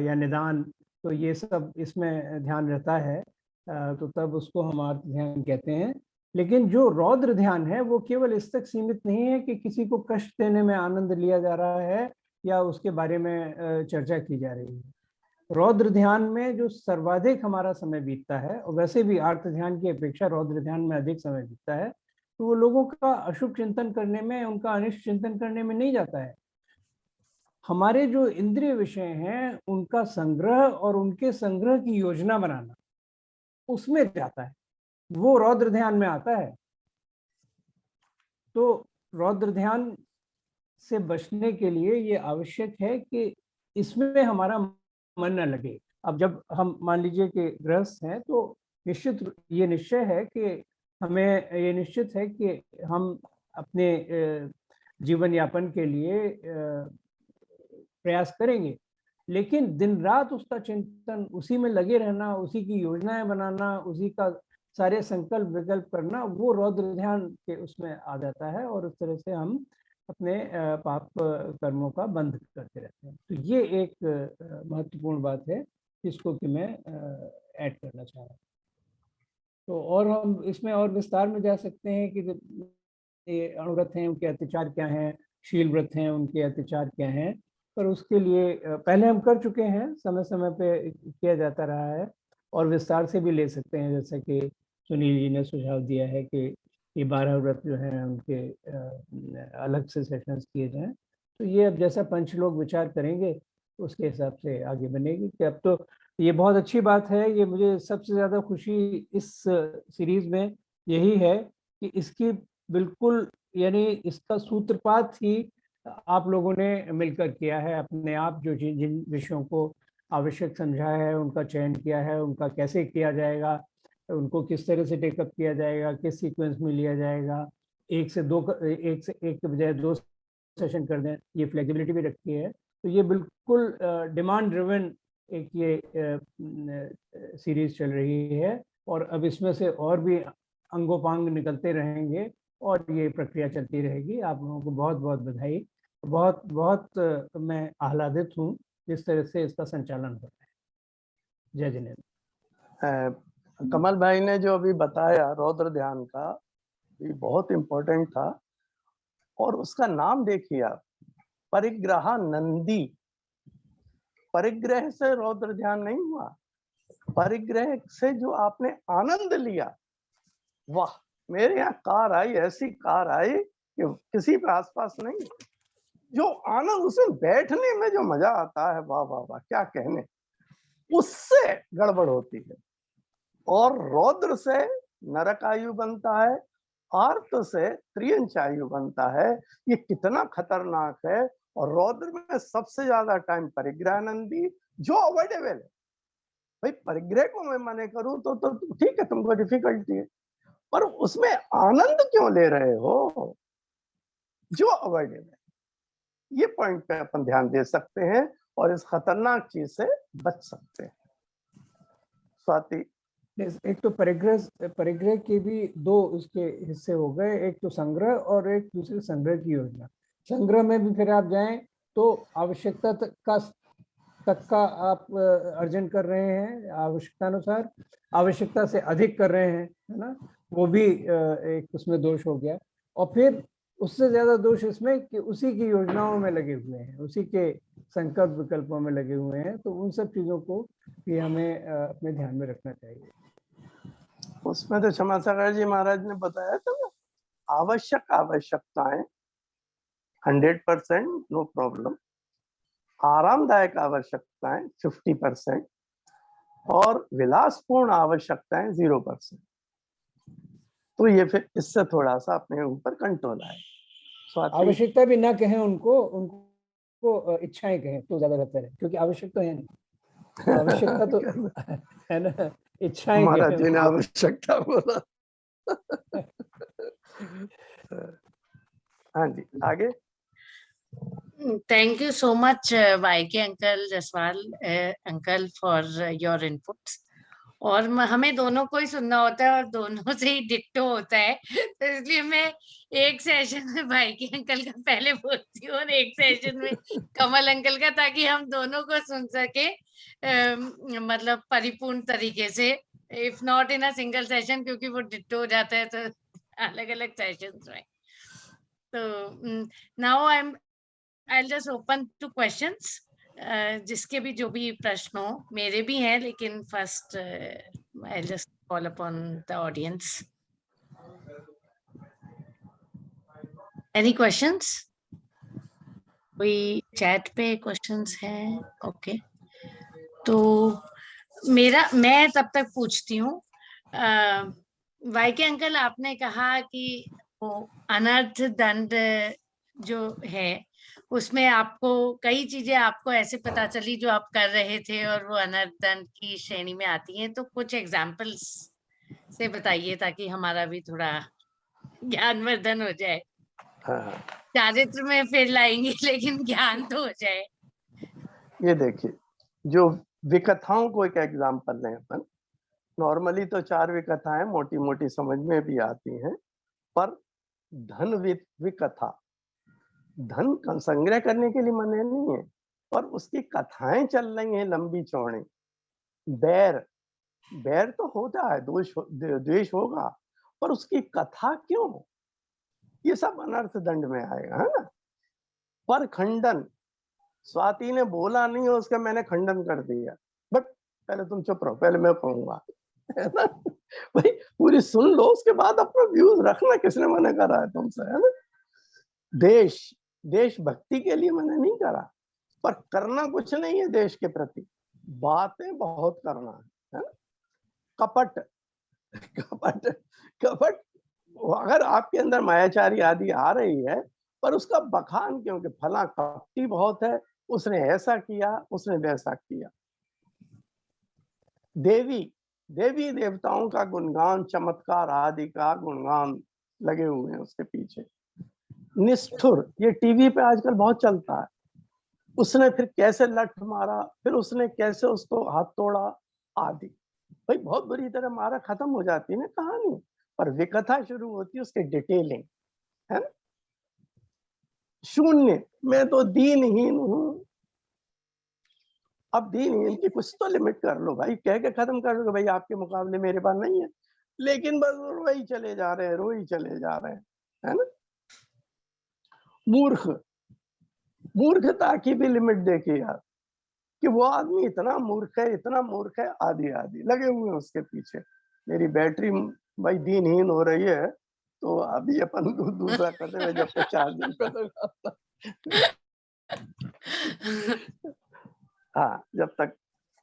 या निदान, तो ये सब इसमें ध्यान रहता है, तो तब उसको हम आर्त ध्यान कहते हैं। लेकिन जो रौद्र ध्यान है वो केवल इस तक सीमित नहीं है कि किसी को कष्ट देने में आनंद लिया जा रहा है या उसके बारे में चर्चा की जा रही है। रौद्र ध्यान में जो सर्वाधिक हमारा समय बीतता है, और वैसे भी आर्त ध्यान की अपेक्षा रौद्र ध्यान में अधिक समय बीतता है, तो वो लोगों का अशुभ चिंतन करने में, उनका अनिष्ट चिंतन करने में नहीं जाता है। हमारे जो इंद्रिय विषय हैं उनका संग्रह और उनके संग्रह की योजना बनाना, उसमें जाता है, वो रौद्र ध्यान में आता है। तो रौद्र ध्यान से बचने के लिए ये आवश्यक है कि इसमें हमारा मन न लगे। अब जब हम मान लीजिए कि गृहस्थ हैं, तो निश्चित ये निश्चय है कि हमें ये निश्चित है कि हम अपने जीवन यापन के लिए प्रयास करेंगे, लेकिन दिन रात उसका चिंतन, उसी में लगे रहना, उसी की योजनाएं बनाना, उसी का सारे संकल्प विकल्प करना, वो रौद्र ध्यान के उसमें आ जाता है, और उस तरह से हम अपने पाप कर्मों का बंध करते रहते हैं। तो ये एक महत्वपूर्ण बात है जिसको कि मैं ऐड करना चाह रहा हूँ। तो और हम इसमें और विस्तार में जा सकते हैं कि ये अणुव्रत हैं उनके अत्याचार क्या हैं, शील व्रत हैं उनके अत्याचार क्या हैं, पर उसके लिए पहले हम कर चुके हैं, समय समय पे किया जाता रहा है, और विस्तार से भी ले सकते हैं, जैसा कि सुनील जी ने सुझाव दिया है कि ये 12 व्रत जो हैं उनके अलग से सेशंस किए जाएं। तो ये अब जैसा पंच लोग विचार करेंगे उसके हिसाब से आगे बनेगी। कि अब तो ये बहुत अच्छी बात है, ये मुझे सबसे ज़्यादा खुशी इस सीरीज में यही है कि इसकी बिल्कुल, यानी इसका सूत्रपात ही आप लोगों ने मिलकर किया है, अपने आप जो जिन विषयों को आवश्यक समझा है, उनका चयन किया है, उनका कैसे किया जाएगा, उनको किस तरह से टेकअप किया जाएगा, किस सीक्वेंस में लिया जाएगा, 1 से 1 के बजाय 2 सेशन कर दें, ये फ्लेक्सिबिलिटी भी रखी है। तो ये बिल्कुल डिमांड ड्रिवन एक ये सीरीज चल रही है, और अब इसमें से और भी अंगोपांग निकलते रहेंगे और ये प्रक्रिया चलती रहेगी। आप लोगों को बहुत बहुत बधाई। बहुत बहुत मैं आह्लादित हूँ जिस तरह से इसका संचालन हो रहा है। जय जिनेंद्र। कमल भाई ने जो अभी बताया रौद्र ध्यान का, ये बहुत इम्पोर्टेंट था। और उसका नाम देखिए आप, परिग्रह नंदी। परिग्रह से रौद्र ध्यान नहीं हुआ, परिग्रह से जो आपने आनंद लिया, वाह। मेरे यहाँ कार आई, ऐसी कार आई कि किसी के आसपास नहीं, जो आनंद, उसमें बैठने में जो मजा आता है, वाह वाह वाह, क्या कहने। उससे गड़बड़ होती है। और रौद्र से नरकायु बनता है, आर्त से त्रियंचायु बनता है। ये कितना खतरनाक है। और रौद्र में सबसे ज्यादा टाइम परिग्रह नंदी, जो अवॉइडेबल है। भाई परिग्रह को मैं मने करूं तो ठीक है, तुमको डिफिकल्टी है, पर उसमें आनंद क्यों ले रहे हो, जो अवॉइडेबल है। ये पॉइंट पे अपन ध्यान दे सकते हैं और इस खतरनाक चीज से बच सकते हैं। स्वाति। एक तो परिग्रह के भी दो उसके हिस्से हो गए, एक तो संग्रह और एक दूसरे संग्रह की योजना। संग्रह में भी फिर आप जाएं तो आवश्यकता तक का आप अर्जन कर रहे हैं, आवश्यकता अनुसार, आवश्यकता से अधिक कर रहे हैं, है ना, वो भी एक उसमें दोष हो गया। और फिर उससे ज्यादा दोष इसमें कि उसी की योजनाओं में लगे हुए हैं, उसी के संकल्प विकल्पों में लगे हुए हैं। तो उन सब चीजों को भी हमें अपने ध्यान में रखना चाहिए। उसमें तो क्षमा सागर जी महाराज ने बताया था ना, आवश्यकताएं 100% नो प्रॉब्लम, आरामदायक आवश्यकताएं 50% और विलासपूर्ण आवश्यकताएं 0%। तो ये फिर इससे थोड़ा सा अपने ऊपर कंट्रोल आए। आवश्यकता भी ना कहें उनको इच्छाएं कहें तो ज्यादा बेहतर है, क्योंकि आवश्यक तो है नहीं, आवश्यकता तो है ना, इच्छाएं महाराज जी ने आवश्यकता बोला। हाँ जी, आगे। Thank you so much, YK Uncle, Jaswal Uncle, for your inputs. और हमें दोनों को ही सुनना होता है और दोनों से ही डिक्टो होता है, तो इसलिए मैं एक सेशन में भाई के अंकल का पहले बोलती हूँ और एक सेशन में कमल अंकल का, ताकि हम दोनों को सुन सके मतलब परिपूर्ण तरीके से, if not in a single session, क्योंकि वो डिक्टो हो जाता है तो अलग अलग सेशंस में। तो now I'll just open to questions. जिसके भी जो भी प्रश्न हो, मेरे भी हैं, लेकिन first I'll just call upon the audience. Any questions? कोई चैट पे क्वेश्चंस हैं? ओके, तो मैं तब तक पूछती हूँ। YK अंकल, आपने कहा कि वो अनर्थ दंड जो है उसमें आपको कई चीजें आपको ऐसे पता चली जो आप कर रहे थे और वो अनर्थ दंड की श्रेणी में आती हैं, तो कुछ एग्जाम्पल्स से बताइए ताकि हमारा भी थोड़ा ज्ञानवर्धन हो जाए। चारित्र में फिर लाएंगे लेकिन ज्ञान तो हो जाए। ये देखिए, जो विकथाओं को एक एग्जाम्पल लें अपन, नॉर्मली तो 4 विकथाएं मोटी मोटी समझ में भी आती हैं, पर धन विकथा, धन संग्रह करने के लिए मने नहीं है, पर उसकी कथाएं चल रही हैं लंबी चौड़ी। बैर तो होता है, द्वेष होगा, पर उसकी कथा क्यों, ये सब अनर्थ दंड में आएगा, है ना। पर खंडन, स्वाति ने बोला नहीं हो उसका, मैंने खंडन कर दिया, बट पहले तुम चुप रहो, पहले मैं कहूंगा, है ना। भाई पूरी सुन लो, उसके बाद अपना व्यूज रखना, किसने मना करा है तुमसे, है ना। देशभक्ति के लिए मैंने नहीं करा, पर करना कुछ नहीं है देश के प्रति, बातें बहुत करना है ना। कपट अगर आपके अंदर मायाचारी आदि आ रही है, पर उसका बखान क्यों कि फला कपटी बहुत है, उसने ऐसा किया, उसने वैसा किया। देवी देवताओं का गुणगान, चमत्कार आदि का गुणगान लगे हुए हैं उसके पीछे। निष्ठुर, ये टीवी पे आजकल बहुत चलता है, उसने फिर कैसे लठ मारा, फिर उसने कैसे उसको हाथ तोड़ा आदि। भाई बहुत बुरी तरह मारा, खत्म हो जाती है ना कहानी, पर विकथा शुरू होती है उसके डिटेलिंग, है ना। शून्य, मैं तो दीनहीन हूँ। अब दीनहीन की कुछ तो लिमिट कर लो भाई, कह के खत्म कर लो भाई आपके मुकाबले मेरे पास नहीं है, लेकिन बस रोई चले जा रहे हैं, रोई चले जा रहे हैं, है ना। मूर्ख, मूर्खता की भी लिमिट देखिए यार, कि वो आदमी इतना मूर्ख है, इतना मूर्ख है, आदि आदि लगे हुए हैं उसके पीछे। मेरी बैटरी भाई दीनहीन हो रही है, तो अभी अपन दूसरा करते हुए जब तक चार्जिंग पे लगाता। हाँ, जब तक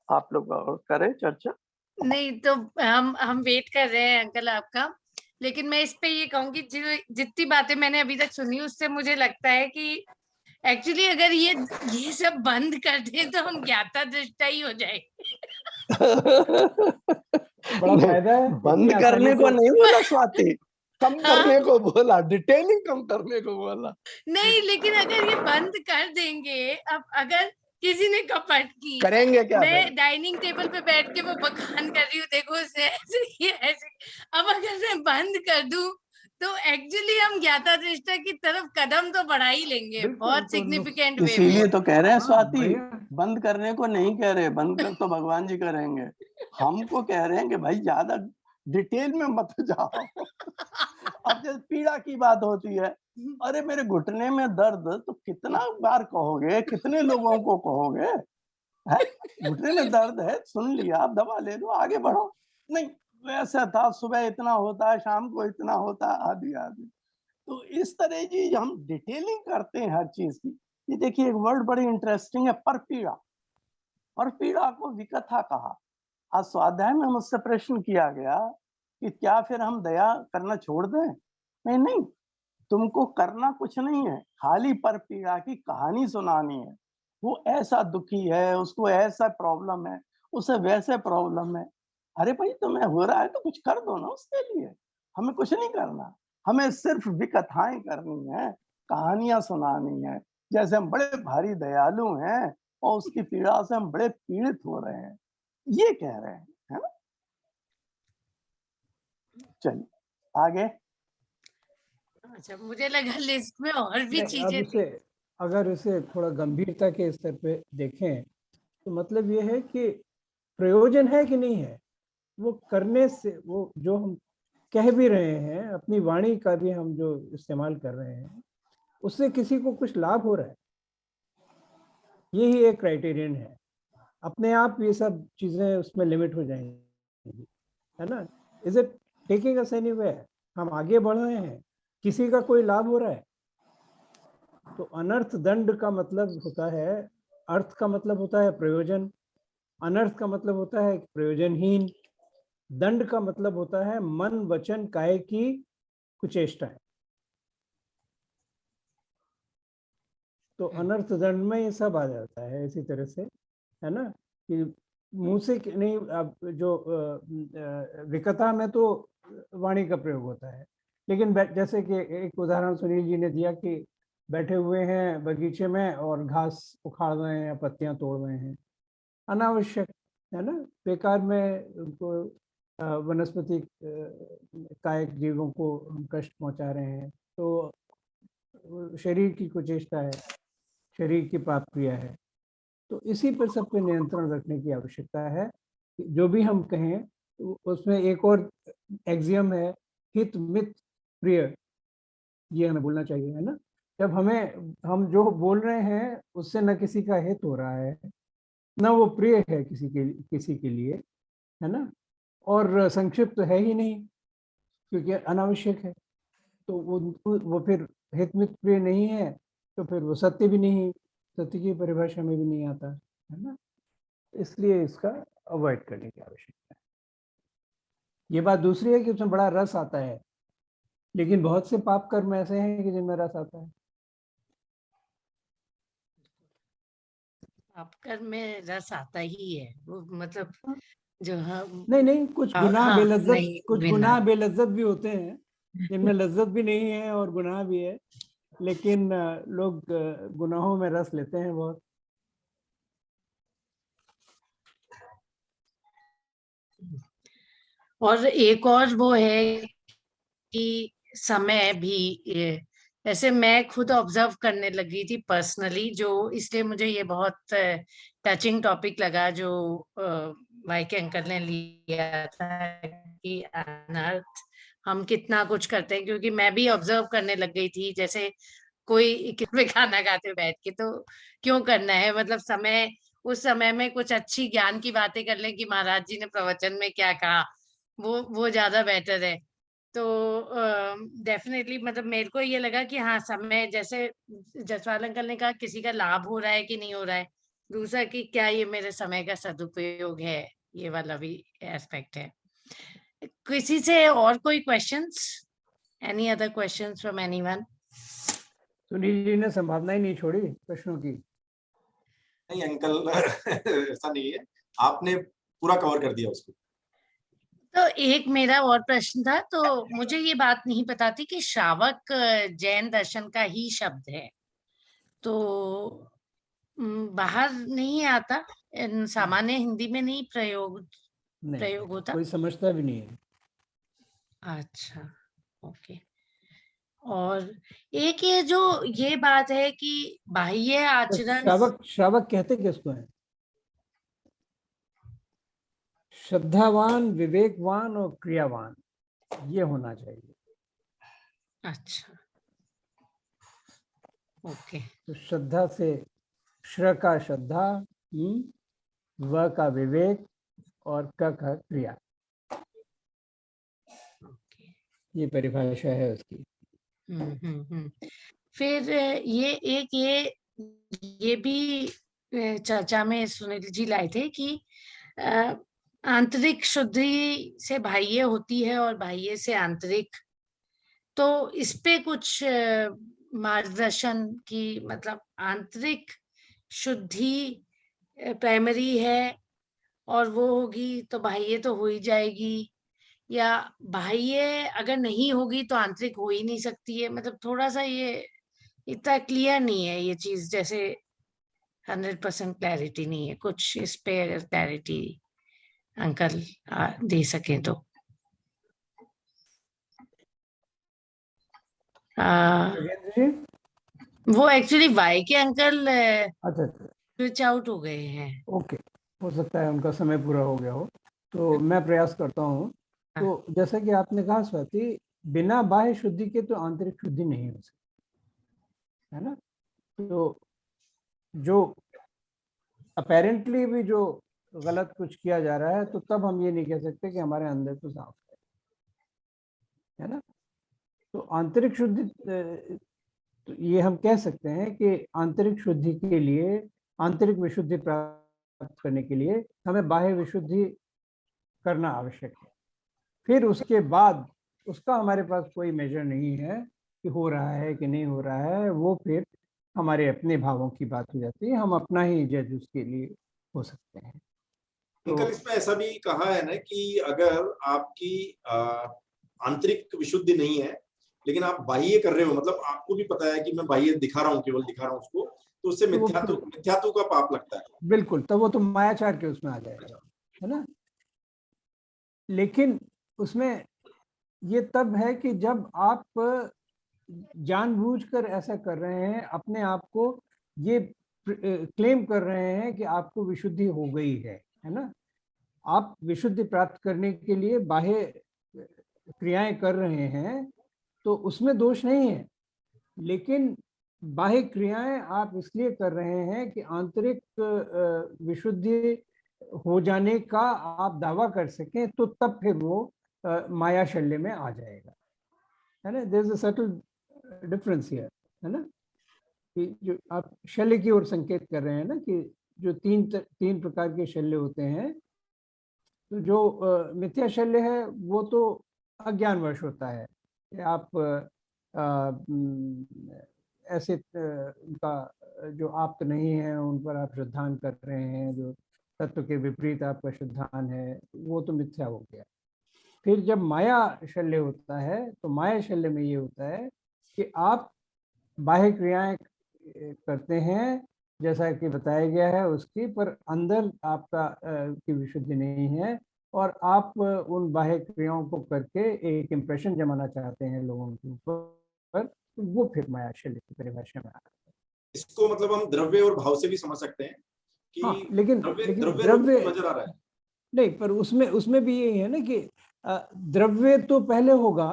आप लोग और करें चर्चा। नहीं तो हम वेट कर रहे हैं अंकल आपका, लेकिन मैं इस पे ये कहूंगी जितनी बातें मैंने अभी तक सुनी उससे मुझे लगता है कि एक्चुअली अगर ये सब बंद कर दे तो हम ज्ञाता दृष्टा ही हो जाएंगे। बड़ा फायदा है बंद इतनी करने आसानी को से। नहीं बोला स्वाति, कम हाँ? करने को बोला, डिटेलिंग कम करने को बोला। नहीं, लेकिन अगर ये बंद कर देंगे, अब अगर किसी ने कपट की, करेंगे क्या मैं फिर? डाइनिंग टेबल पे बैठ के वो बखान कर रही हूँ, देखो उसने ऐसे किया, ऐसे, अब अगर मैं बंद कर दूं तो एक्चुअली हम ज्ञाता दृष्टा की तरफ कदम तो बढ़ा ही लेंगे, बिल्कुल, बहुत तो सिग्निफिकेंट वे में। इसीलिए तो कह रहे हैं हाँ, स्वाति, बढ़िया। बंद करने को नहीं कह रहे, बंद कर तो भगवान जी करेंगे, हमको कह रहे हैं कि भाई ज्यादा डिटेल में मत जाओ। अब जैसे पीड़ा की बात होती है, अरे मेरे घुटने में दर्द, तो कितना बार कहोगे, कितने लोगों को कहोगे, है घुटने में दर्द है, सुन लिया, आप दवा ले लो, आगे बढ़ो। नहीं, वैसा था, सुबह इतना होता है, शाम को इतना होता है, आदि आदि। तो इस तरह की हम डिटेलिंग करते हैं हर चीज की। ये देखिए एक वर्ड बड़ी इंटरेस्टिंग है, परपीड़ा। परपीड़ा को विकथा कहा। आज स्वाध्याय में मुझसे प्रश्न किया गया कि क्या फिर हम दया करना छोड़ दें? नहीं नहीं, तुमको करना कुछ नहीं है, खाली परपीड़ा की कहानी सुनानी है। वो ऐसा दुखी है, उसको ऐसा प्रॉब्लम है, उसे वैसे प्रॉब्लम है। अरे भाई तुम्हें हो रहा है तो कुछ कर दो ना उसके लिए, हमें कुछ नहीं करना, हमें सिर्फ विकथाएं करनी है, कहानियां सुनानी है, जैसे हम बड़े भारी दयालु हैं और उसकी पीड़ा से हम बड़े पीड़ित हो रहे हैं, ये कह रहे हैं, है ना। चलिए आगे। अच्छा, मुझे लगा लिस्ट में और भी नहीं, अब चीजें थी। अगर इसे थोड़ा गंभीरता के स्तर पे देखें तो मतलब ये है कि प्रयोजन है कि नहीं है, वो करने से, वो जो हम कह भी रहे हैं, अपनी वाणी का भी हम जो इस्तेमाल कर रहे हैं, उससे किसी को कुछ लाभ हो रहा है, यही एक क्राइटेरियन है। अपने आप ये सब चीजें उसमें लिमिट हो जाएंगी, है ना। Is it taking us anywhere, हम आगे बढ़ रहे हैं, किसी का कोई लाभ हो रहा है। तो अनर्थ दंड का मतलब होता है, अर्थ का मतलब होता है प्रयोजन, अनर्थ का मतलब होता है प्रयोजनहीन, दंड का मतलब होता है मन वचन काया की कुचेष्टाएं। तो अनर्थ दंड में ये सब आ जाता है इसी तरह से, है ना, कि मुंह से नहीं, अब जो विकथा में तो वाणी का प्रयोग होता है, लेकिन जैसे कि एक उदाहरण सुनील जी ने दिया कि बैठे हुए हैं बगीचे में और घास उखाड़ रहे हैं या पत्तियां तोड़ रहे हैं, अनावश्यक, है ना, बेकार में उनको वनस्पति कायिक जीवों को हम कष्ट पहुंचा रहे हैं। तो शरीर की कुचेष्टा है, शरीर की पाप क्रिया है। तो इसी पर सब पे नियंत्रण रखने की आवश्यकता है। जो भी हम कहें तो उसमें एक और एक्सियम है, हित मित प्रिय, ये हमें बोलना चाहिए, है ना। जब हम जो बोल रहे हैं उससे न किसी का हित हो रहा है, न वो प्रिय है किसी के लिए, है ना, और संक्षिप्त तो है ही नहीं क्योंकि अनावश्यक है, तो वो फिर हित मित प्रिय नहीं है, तो फिर वो सत्य भी नहीं, सत्य की परिभाषा में भी नहीं आता, है ना। इसलिए इसका अवॉइड करने की आवश्यकता है। ये बात दूसरी है कि उसमें बड़ा रस आता है, लेकिन बहुत से पाप कर्म ऐसे हैं कि जिनमें रस आता है। पाप कर्म में रस आता ही है, वो मतलब जो हम, नहीं, कुछ गुनाह हाँ, बेलज्जत, नहीं कुछ बिना, गुनाह बेलज्जत भी होते हैं जिनमें लज्जत भी नहीं है और गुनाह भी है, लेकिन लोग गुनाहों में रस लेते हैं बहुत। और एक और वो है कि समय भी ऐसे मैं खुद ऑब्जर्व करने लगी थी पर्सनली, जो इसलिए मुझे ये बहुत टचिंग टॉपिक लगा जो वाई के अंकल ने लिया था कि अनर्थ हम कितना कुछ करते हैं, क्योंकि मैं भी ऑब्जर्व करने लग गई थी। जैसे कोई किसमें खाना खाते बैठ के, तो क्यों करना है, मतलब समय, उस समय में कुछ अच्छी ज्ञान की बातें कर लें कि महाराज जी ने प्रवचन में क्या कहा, वो ज्यादा बेटर है। तो डेफिनेटली मतलब मेरे को ये लगा कि हाँ, समय जैसे जसवाल अंकल ने कहा, किसी का लाभ हो रहा है कि नहीं हो रहा है, दूसरा कि क्या ये मेरे समय का सदुपयोग है, ये वाला भी एस्पेक्ट है। किसी से और कोई questions, any other questions from anyone? Sunil ji ने संभावना ही नहीं छोड़ी प्रश्नों की। नहीं अंकल ऐसा नहीं है, आपने पूरा कवर कर दिया उसको। तो एक मेरा और प्रश्न था, तो मुझे ये बात नहीं पता थी कि श्रावक जैन दर्शन का ही शब्द है, तो बाहर नहीं आता, सामान्य हिंदी में नहीं प्रयोग नहीं, होता? कोई समझता भी नहीं है। अच्छा, ओके। और एक ये जो ये बात है कि बाह्य तो आचरण, श्रावक कहते किसको है? श्रद्धावान, विवेकवान और क्रियावान, ये होना चाहिए। अच्छा, ओके। तो श्रद्धा से श्र का श्रद्धा, व का विवेक और क का क्रिया, ये परिभाषा है उसकी। फिर ये भी चर्चा में सुनील जी लाए थे कि आंतरिक शुद्धि से बाह्य होती है और बाह्य से आंतरिक, तो इस पे कुछ मार्गदर्शन की, मतलब आंतरिक शुद्धि प्राइमरी है और वो होगी तो बाह्य तो हो ही जाएगी, या बाह्य अगर नहीं होगी तो आंतरिक हो ही नहीं सकती है? मतलब थोड़ा सा ये इतना क्लियर नहीं है ये चीज, जैसे 100% क्लैरिटी नहीं है कुछ इस पे, अगर क्लैरिटी अंकल दे सके तो। योगेंद्र जी? वो एक्चुअली वाई के अंकल अच्छा अच्छा, स्विच आउट हो गए हैं। ओके, हो सकता है उनका समय पूरा हो गया हो, तो मैं प्रयास करता हूँ। तो जैसा कि आपने कहा स्वाति, बिना बाह्य शुद्धि के तो आंतरिक शुद्धि नहीं हो सकती, है ना? तो जो अपेरेंटली भी जो गलत कुछ किया जा रहा है, तो तब हम ये नहीं कह सकते कि हमारे अंदर तो साफ है ना? तो आंतरिक शुद्धि, तो ये हम कह सकते हैं कि आंतरिक शुद्धि के लिए, आंतरिक विशुद्धि प्राप्त करने के लिए हमें बाह्य विशुद्धि करना आवश्यक है। फिर उसके बाद उसका हमारे पास कोई मेजर नहीं है कि हो रहा है कि नहीं हो रहा है, वो फिर हमारे अपने भावों की बात हो जाती है, हम अपना ही जज उसके लिए हो सकते हैं। अंकल इसमें ऐसा भी कहा है ना कि अगर आपकी आंतरिक विशुद्धि नहीं है लेकिन आप बाह्य कर रहे हो, मतलब आपको भी पता है कि मैं बाह्य दिखा रहा हूँ, केवल दिखा रहा हूँ उसको, तो उससे मिथ्यात्व का पाप लगता है। बिल्कुल, तब वो तो मायाचार के उसमें आ जाएगा, है ना? लेकिन उसमें ये तब है कि जब आप जानबूझकर ऐसा कर रहे हैं, अपने आप को ये क्लेम कर रहे हैं कि आपको विशुद्धि हो गई है ना? आप विशुद्धि प्राप्त करने के लिए बाह्य क्रियाएं कर रहे हैं, तो उसमें दोष नहीं है। लेकिन बाह्य क्रियाएं आप इसलिए कर रहे हैं कि आंतरिक विशुद्धि हो जाने का आप दावा कर सकें, तो तब फिर वो माया शल्य में आ जाएगा, है ना? There is a subtle difference here, है ना? कि जो आप शल्य की ओर संकेत कर रहे हैं ना, कि जो तीन प्रकार के शल्य होते हैं, तो जो मिथ्या शल्य है वो तो अज्ञानवश होता है कि आप ऐसे उनका जो आप्त नहीं है उन पर आप श्रद्धान कर रहे हैं, जो तत्व के विपरीत आपका श्रद्धान है, वो तो मिथ्या हो गया। फिर जब माया शल्य होता है, तो माया शल्य में ये होता है कि आप बाह्य क्रियाएं करते हैं जैसा कि बताया गया है उसकी, पर अंदर आपका की विशुद्धि नहीं है, और आप उन बाह्य क्रियाओं को करके एक इम्प्रेशन जमाना चाहते हैं लोगों के ऊपर, तो वो फिर माया शैली की परिभाषा में आता है। इसको मतलब हम द्रव्य और भाव से भी समझ सकते हैं कि हाँ, लेकिन द्रव्य द्रव्य नजर आ रहा है। नहीं, पर उसमें भी यही है ना कि द्रव्य तो पहले होगा,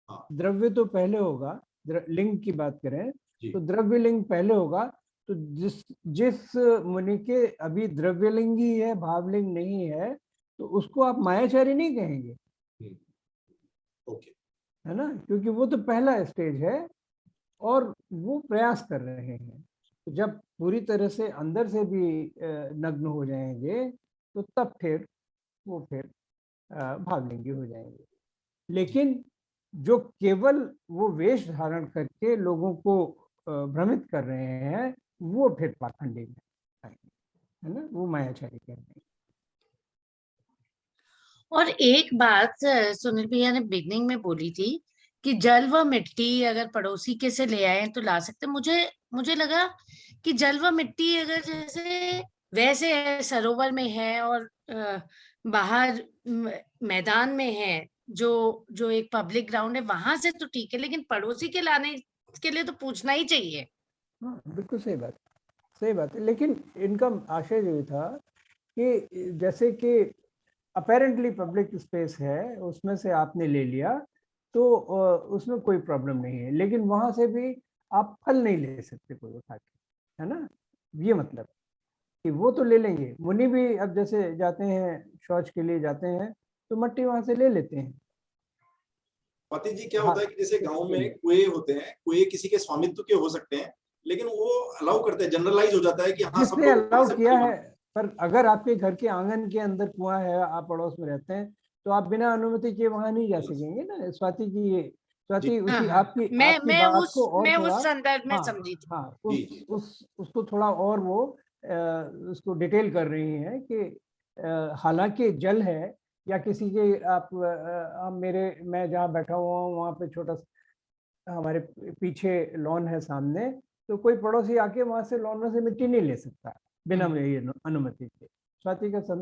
हाँ। द्रव्य तो पहले होगा, लिंग की बात करें जी। तो द्रव्य लिंग पहले होगा। तो जिस मुनि के अभी द्रव्यलिंग ही है, भावलिंग नहीं है, तो उसको आप मायाचारी नहीं कहेंगे, ओके, है ना, क्योंकि वो तो पहला स्टेज है और वो प्रयास कर रहे हैं। तो जब पूरी तरह से अंदर से भी नग्न हो जाएंगे तो तब फिर वो फिर भावलिंगी हो जाएंगे। लेकिन जो केवल वो वेश धारण करके लोगों को भ्रमित कर रहे हैं, वो फिर पाखंडी में आएंगे, है ना, वो मायाचारी कहते हैं। और एक बात सुनील भैया ने बिगनिंग में बोली थी कि जल व मिट्टी अगर पड़ोसी के से ले आए तो ला सकते। मुझे लगा कि जल व मिट्टी अगर जैसे वैसे है, सरोवर में है और बाहर मैदान में है, जो एक पब्लिक ग्राउंड है, वहां से तो ठीक है, लेकिन पड़ोसी के लाने के लिए तो पूछना ही चाहिए। हाँ, बिल्कुल सही बात, सही बात है। लेकिन इनका आशय जो था कि जैसे कि अपेरेंटली पब्लिक स्पेस है, उसमें से आपने ले लिया तो उसमें कोई प्रॉब्लम नहीं है, लेकिन वहां से भी आप फल नहीं ले सकते कोई उठा के, है ना। ये मतलब कि वो तो ले लेंगे, मुनि भी अब जैसे जाते हैं शौच के लिए जाते हैं तो मट्टी वहां से ले लेते हैं। पति जी क्या हाँ, होता है कि जैसे गांव में कुएं होते हैं, कुएं किसी के स्वामित्व के हो सकते हैं, लेकिन वो अलाउ करते हैं, जनरलाइज हो जाता है कि हाँ सब जिसने लोग अलाउ से किया पानी है। पर अगर आपके घर के आंगन के अंदर कुआं है, आप पड़ोस में रहते हैं, तो आप बिना अनुमति के वहां नहीं जा सकेंगे ना। स्वाति जी, ये जी स्वाति हाँ उसी हाँ, आपकी मैं आपकी मैं बात उस को और मैं थोड़ा, उस संदर्भ में हाँ समझी थी। हाँ, जी जी उसको थोड़ा और वो उसको डिटेल कर रही हैं कि हालांकि जल है या किसी के आप मैं जहाँ बैठा हुआ हूँ वहाँ पे छोटा हमारे पीछे लॉन है सामने, तो कोई पड़ोसी आके वहां से लॉन में से मिट्टी नहीं ले सकता बिना मेरी अनुमति के। स्वाति का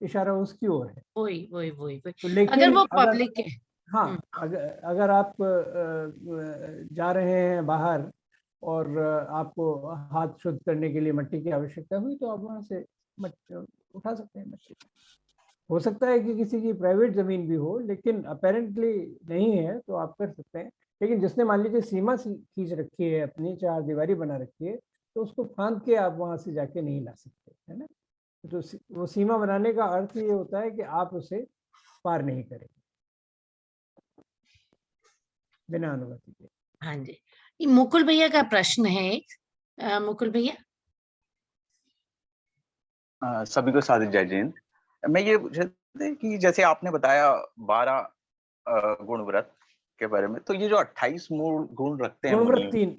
इशारा उसकी ओर है। वही वही वही वही तो अगर लेकिन वो अगर, पब्लिक है। हाँ, अगर आप जा रहे हैं बाहर और आपको हाथ शुद्ध करने के लिए मिट्टी की आवश्यकता हुई, तो आप वहां से उठा सकते हैं मिट्टी। हो सकता है कि किसी की प्राइवेट जमीन भी हो, लेकिन अपेरेंटली नहीं है, तो आप कर सकते हैं। लेकिन जिसने मान लीजिए सीमा खींच रखी है, अपनी चार दीवारी बना रखी है, तो उसको फांद के आप वहां से जाके नहीं ला सकते, है ना। तो वो सीमा बनाने का अर्थ ये होता है कि आप उसे पार नहीं करेंगे बिना अनुमति के। हाँ जी, ये मुकुल भैया का प्रश्न है। मुकुल भैया। सभी को सादर जय हिंद। मैं ये पूछ रहा था कि जैसे आपने बताया 12 गुण व्रत के बारे में, तो ये जो 28 मूल गुण रखते हैं गुणव्रत तीन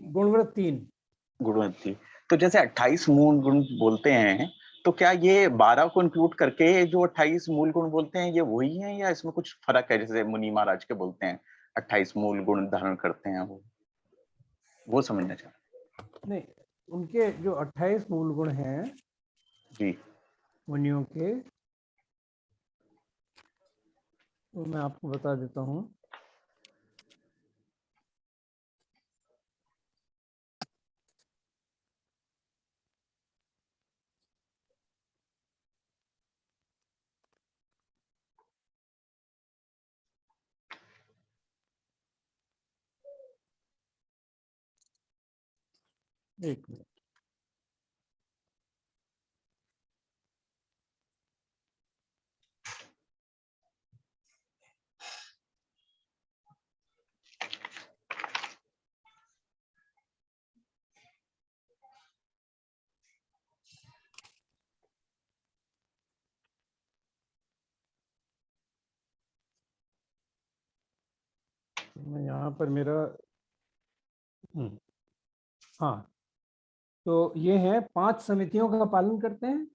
गुणव्रत थी, तो जैसे 28 मूल गुण बोलते हैं, तो क्या ये 12 को इंक्लूड करके जो 28 मूल गुण बोलते हैं ये वही है, या इसमें कुछ फर्क है? जैसे मुनि महाराज के बोलते हैं 28 मूल गुण धारण करते हैं, वो समझना चाहता। नहीं, उनके जो 28 मूल गुण हैं जी मुनियों के, तो मैं आपको बता देता हूँ। एक मिनट, मैं यहाँ पर मेरा हाँ, तो ये है 5 समितियों का पालन करते हैं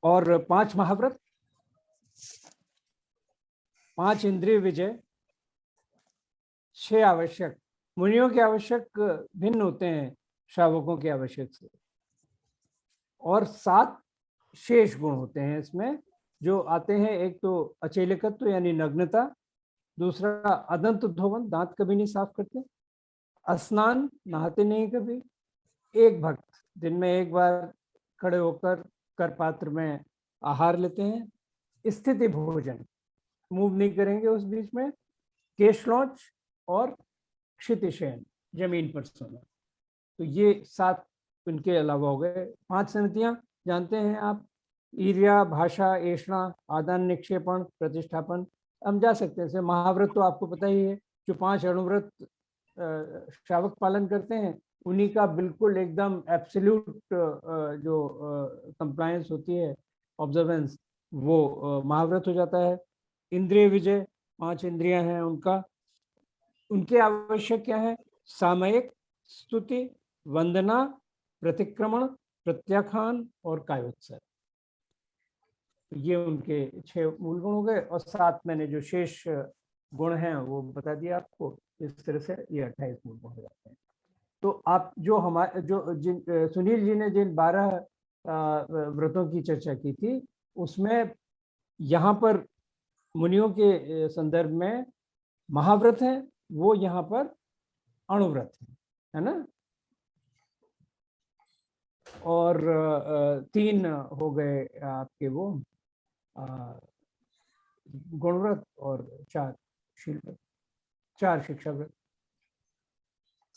और 5 महाव्रत, 5 इंद्रिय विजय, 6 आवश्यक। मुनियों के आवश्यक भिन्न होते हैं श्रावकों के आवश्यक से, और 7 शेष गुण होते हैं इसमें जो आते हैं। एक तो अचेलकत्व यानी नग्नता, दूसरा अदंत धोवन, दांत कभी नहीं साफ करते, स्नान, नहाते नहीं कभी, एक भक्त, दिन में एक बार खड़े होकर कर पात्र में आहार लेते हैं, स्थिति भोजन, मूव नहीं करेंगे उस बीच में, केश लॉन्च और क्षितिशयन, जमीन पर सोना। तो ये 7 इनके अलावा हो गए। 5 समितियां जानते हैं आप, ईर्या, भाषा, ऐषणा, आदान निक्षेपण, प्रतिष्ठापन। हम जा सकते हैं। महाव्रत तो आपको पता ही है, जो 5 अणुव्रत श्रावक पालन करते हैं उन्हीं का बिल्कुल एकदम एब्सोल्यूट जो कंप्लायंस होती है, ऑब्जर्वेंस, वो महाव्रत हो जाता है। इंद्रिय विजय, 5 इंद्रियां हैं उनका, उनके आवश्यक क्या है? सामयिक, स्तुति, वंदना, प्रतिक्रमण, प्रत्याख्यान और कायोत्सर्ग। ये उनके 6 मूल गुण हो गए। और 7 मैंने जो शेष गुण हैं वो बता दिया आपको। इस तरह से ये 28 मूल गुण हो जाते हैं। तो आप जो हमारे सुनील जी ने जिन 12 व्रतों की चर्चा की थी, उसमें यहाँ पर मुनियों के संदर्भ में महाव्रत है, वो यहाँ पर अणुव्रत है ना। और 3 हो गए आपके वो गुणव्रत और 4 शील व्रत, 4 शिक्षा व्रत।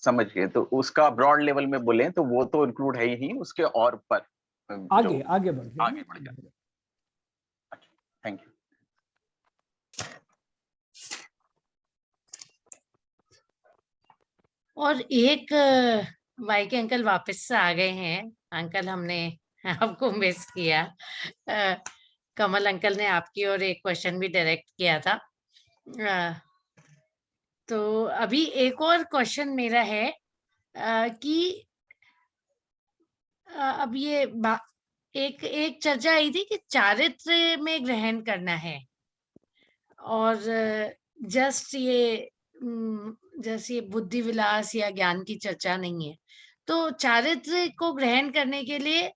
समझ गए। तो उसका ब्रॉड लेवल में बोले तो वो तो इंक्लूड है ही, उसके और पर आगे बढ़ जाए। Thank you. और एक वाईके अंकल वापस से आ गए हैं। अंकल, हमने आपको मिस किया। कमल अंकल ने आपकी और एक क्वेश्चन भी डायरेक्ट किया था। तो अभी एक और क्वेश्चन मेरा है कि अब ये एक चर्चा आई थी कि चारित्र में ग्रहण करना है, और जस्ट ये बुद्धि विलास या ज्ञान की चर्चा नहीं है। तो चारित्र को ग्रहण करने के लिए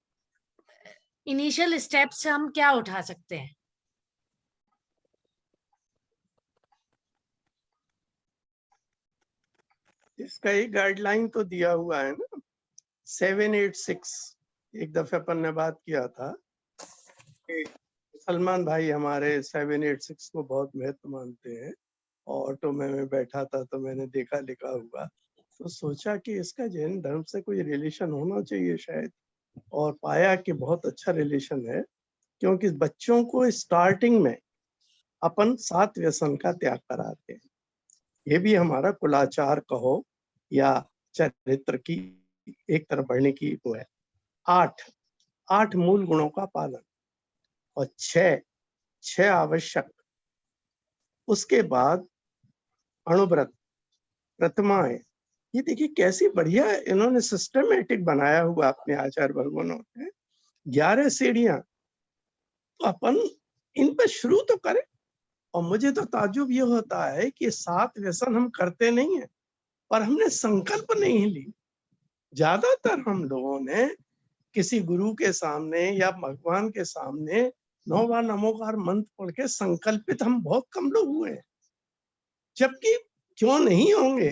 इनिशियल स्टेप्स हम क्या उठा सकते हैं? इसका एक गाइडलाइन तो दिया हुआ है ना, 786। एक दफे अपन ने बात किया था, सलमान भाई हमारे 786 को बहुत महत्व मानते हैं। ऑटो में मैं बैठा था तो मैंने देखा लिखा हुआ, तो सोचा कि इसका जैन धर्म से कोई रिलेशन होना चाहिए शायद, और पाया कि बहुत अच्छा रिलेशन है। क्योंकि बच्चों को स्टार्टिंग में अपन 7 व्यसन का त्याग कराते हैं। ये भी हमारा कुलाचार कहो या चरित्र की एक तरफ बढ़ने की वो है। 8 मूल गुणों का पालन और 6 आवश्यक। उसके बाद अणुव्रत, प्रतिमाएं। ये देखिए कैसी बढ़िया इन्होंने सिस्टमेटिक बनाया हुआ अपने आचार्य भगवानों ने। 11 सीढ़ियां, तो अपन इन पर शुरू तो करें। और मुझे तो ताज्जुब ये होता है कि 7 व्यसन हम करते नहीं है, पर हमने संकल्प नहीं ली। ज्यादातर हम लोगों ने किसी गुरु के सामने या भगवान के सामने 9 बार नमोकार मंत्र पढ़ के संकल्पित हम बहुत कम लोग हुए हैं। जबकि क्यों नहीं होंगे,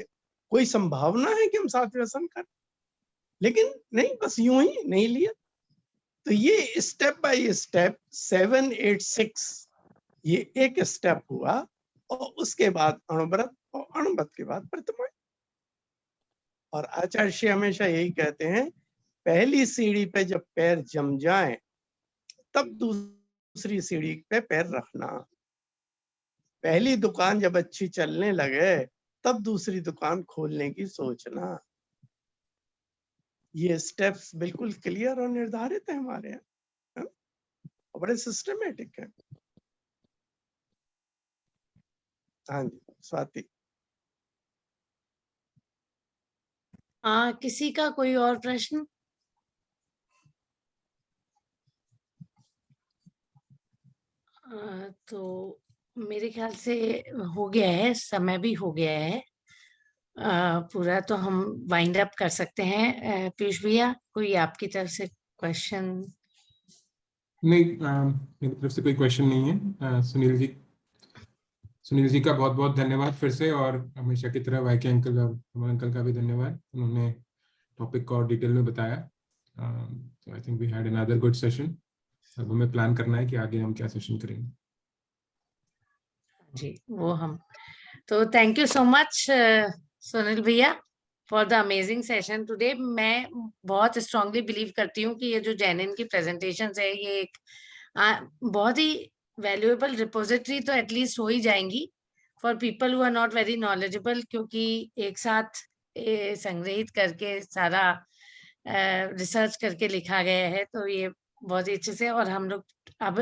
कोई संभावना है कि हम 7 व्यसन करें, लेकिन नहीं, बस यूं ही नहीं लिया। तो ये स्टेप बाय स्टेप 786 ये एक स्टेप हुआ, और उसके बाद अणुव्रत, और अणुव्रत के बाद प्रतिमा। और आचार्य श्री हमेशा यही कहते हैं, पहली सीढ़ी पे जब पैर जम जाए तब दूसरी सीढ़ी पे पैर रखना। पहली दुकान जब अच्छी चलने लगे तब दूसरी दुकान खोलने की सोचना। ये स्टेप्स बिल्कुल क्लियर और निर्धारित है हमारे यहाँ, और बड़े सिस्टमेटिक है। हाँ जी स्वाति। हाँ, किसी का कोई और प्रश्न? तो मेरे ख्याल से हो गया है, समय भी हो गया है पूरा, तो हम वाइंड अप कर सकते हैं। पीयूष भैया, कोई आपकी तरफ से क्वेश्चन? नहीं, मेरी तरफ से कोई क्वेश्चन नहीं है। सुनील जी का बहुत बहुत धन्यवाद फिर से, और हमेशा की तरह वाईके अंकल और अमर अंकल का भी धन्यवाद, उन्होंने टॉपिक को और डिटेल में बताया। I think we had another good session. अब हमें प्लान करना है कि आगे हम क्या सेशन करेंगे। जी, वो हम तो thank you so much Sunil भैया for the amazing session today. मैं बहुत स्ट्रांगली बिलीव करती हूँ कि ये जो जैनिन की प्रेजेंटेशंस है, ये एक बहुत ही वैल्यूएबल रिपोजिटरी तो एटलीस्ट हो ही जाएंगी for people who are not very knowledgeable, क्योंकि एक साथ संग्रहित करके सारा रिसर्च करके लिखा गया है, तो ये बहुत ही अच्छे से। और हम लोग अब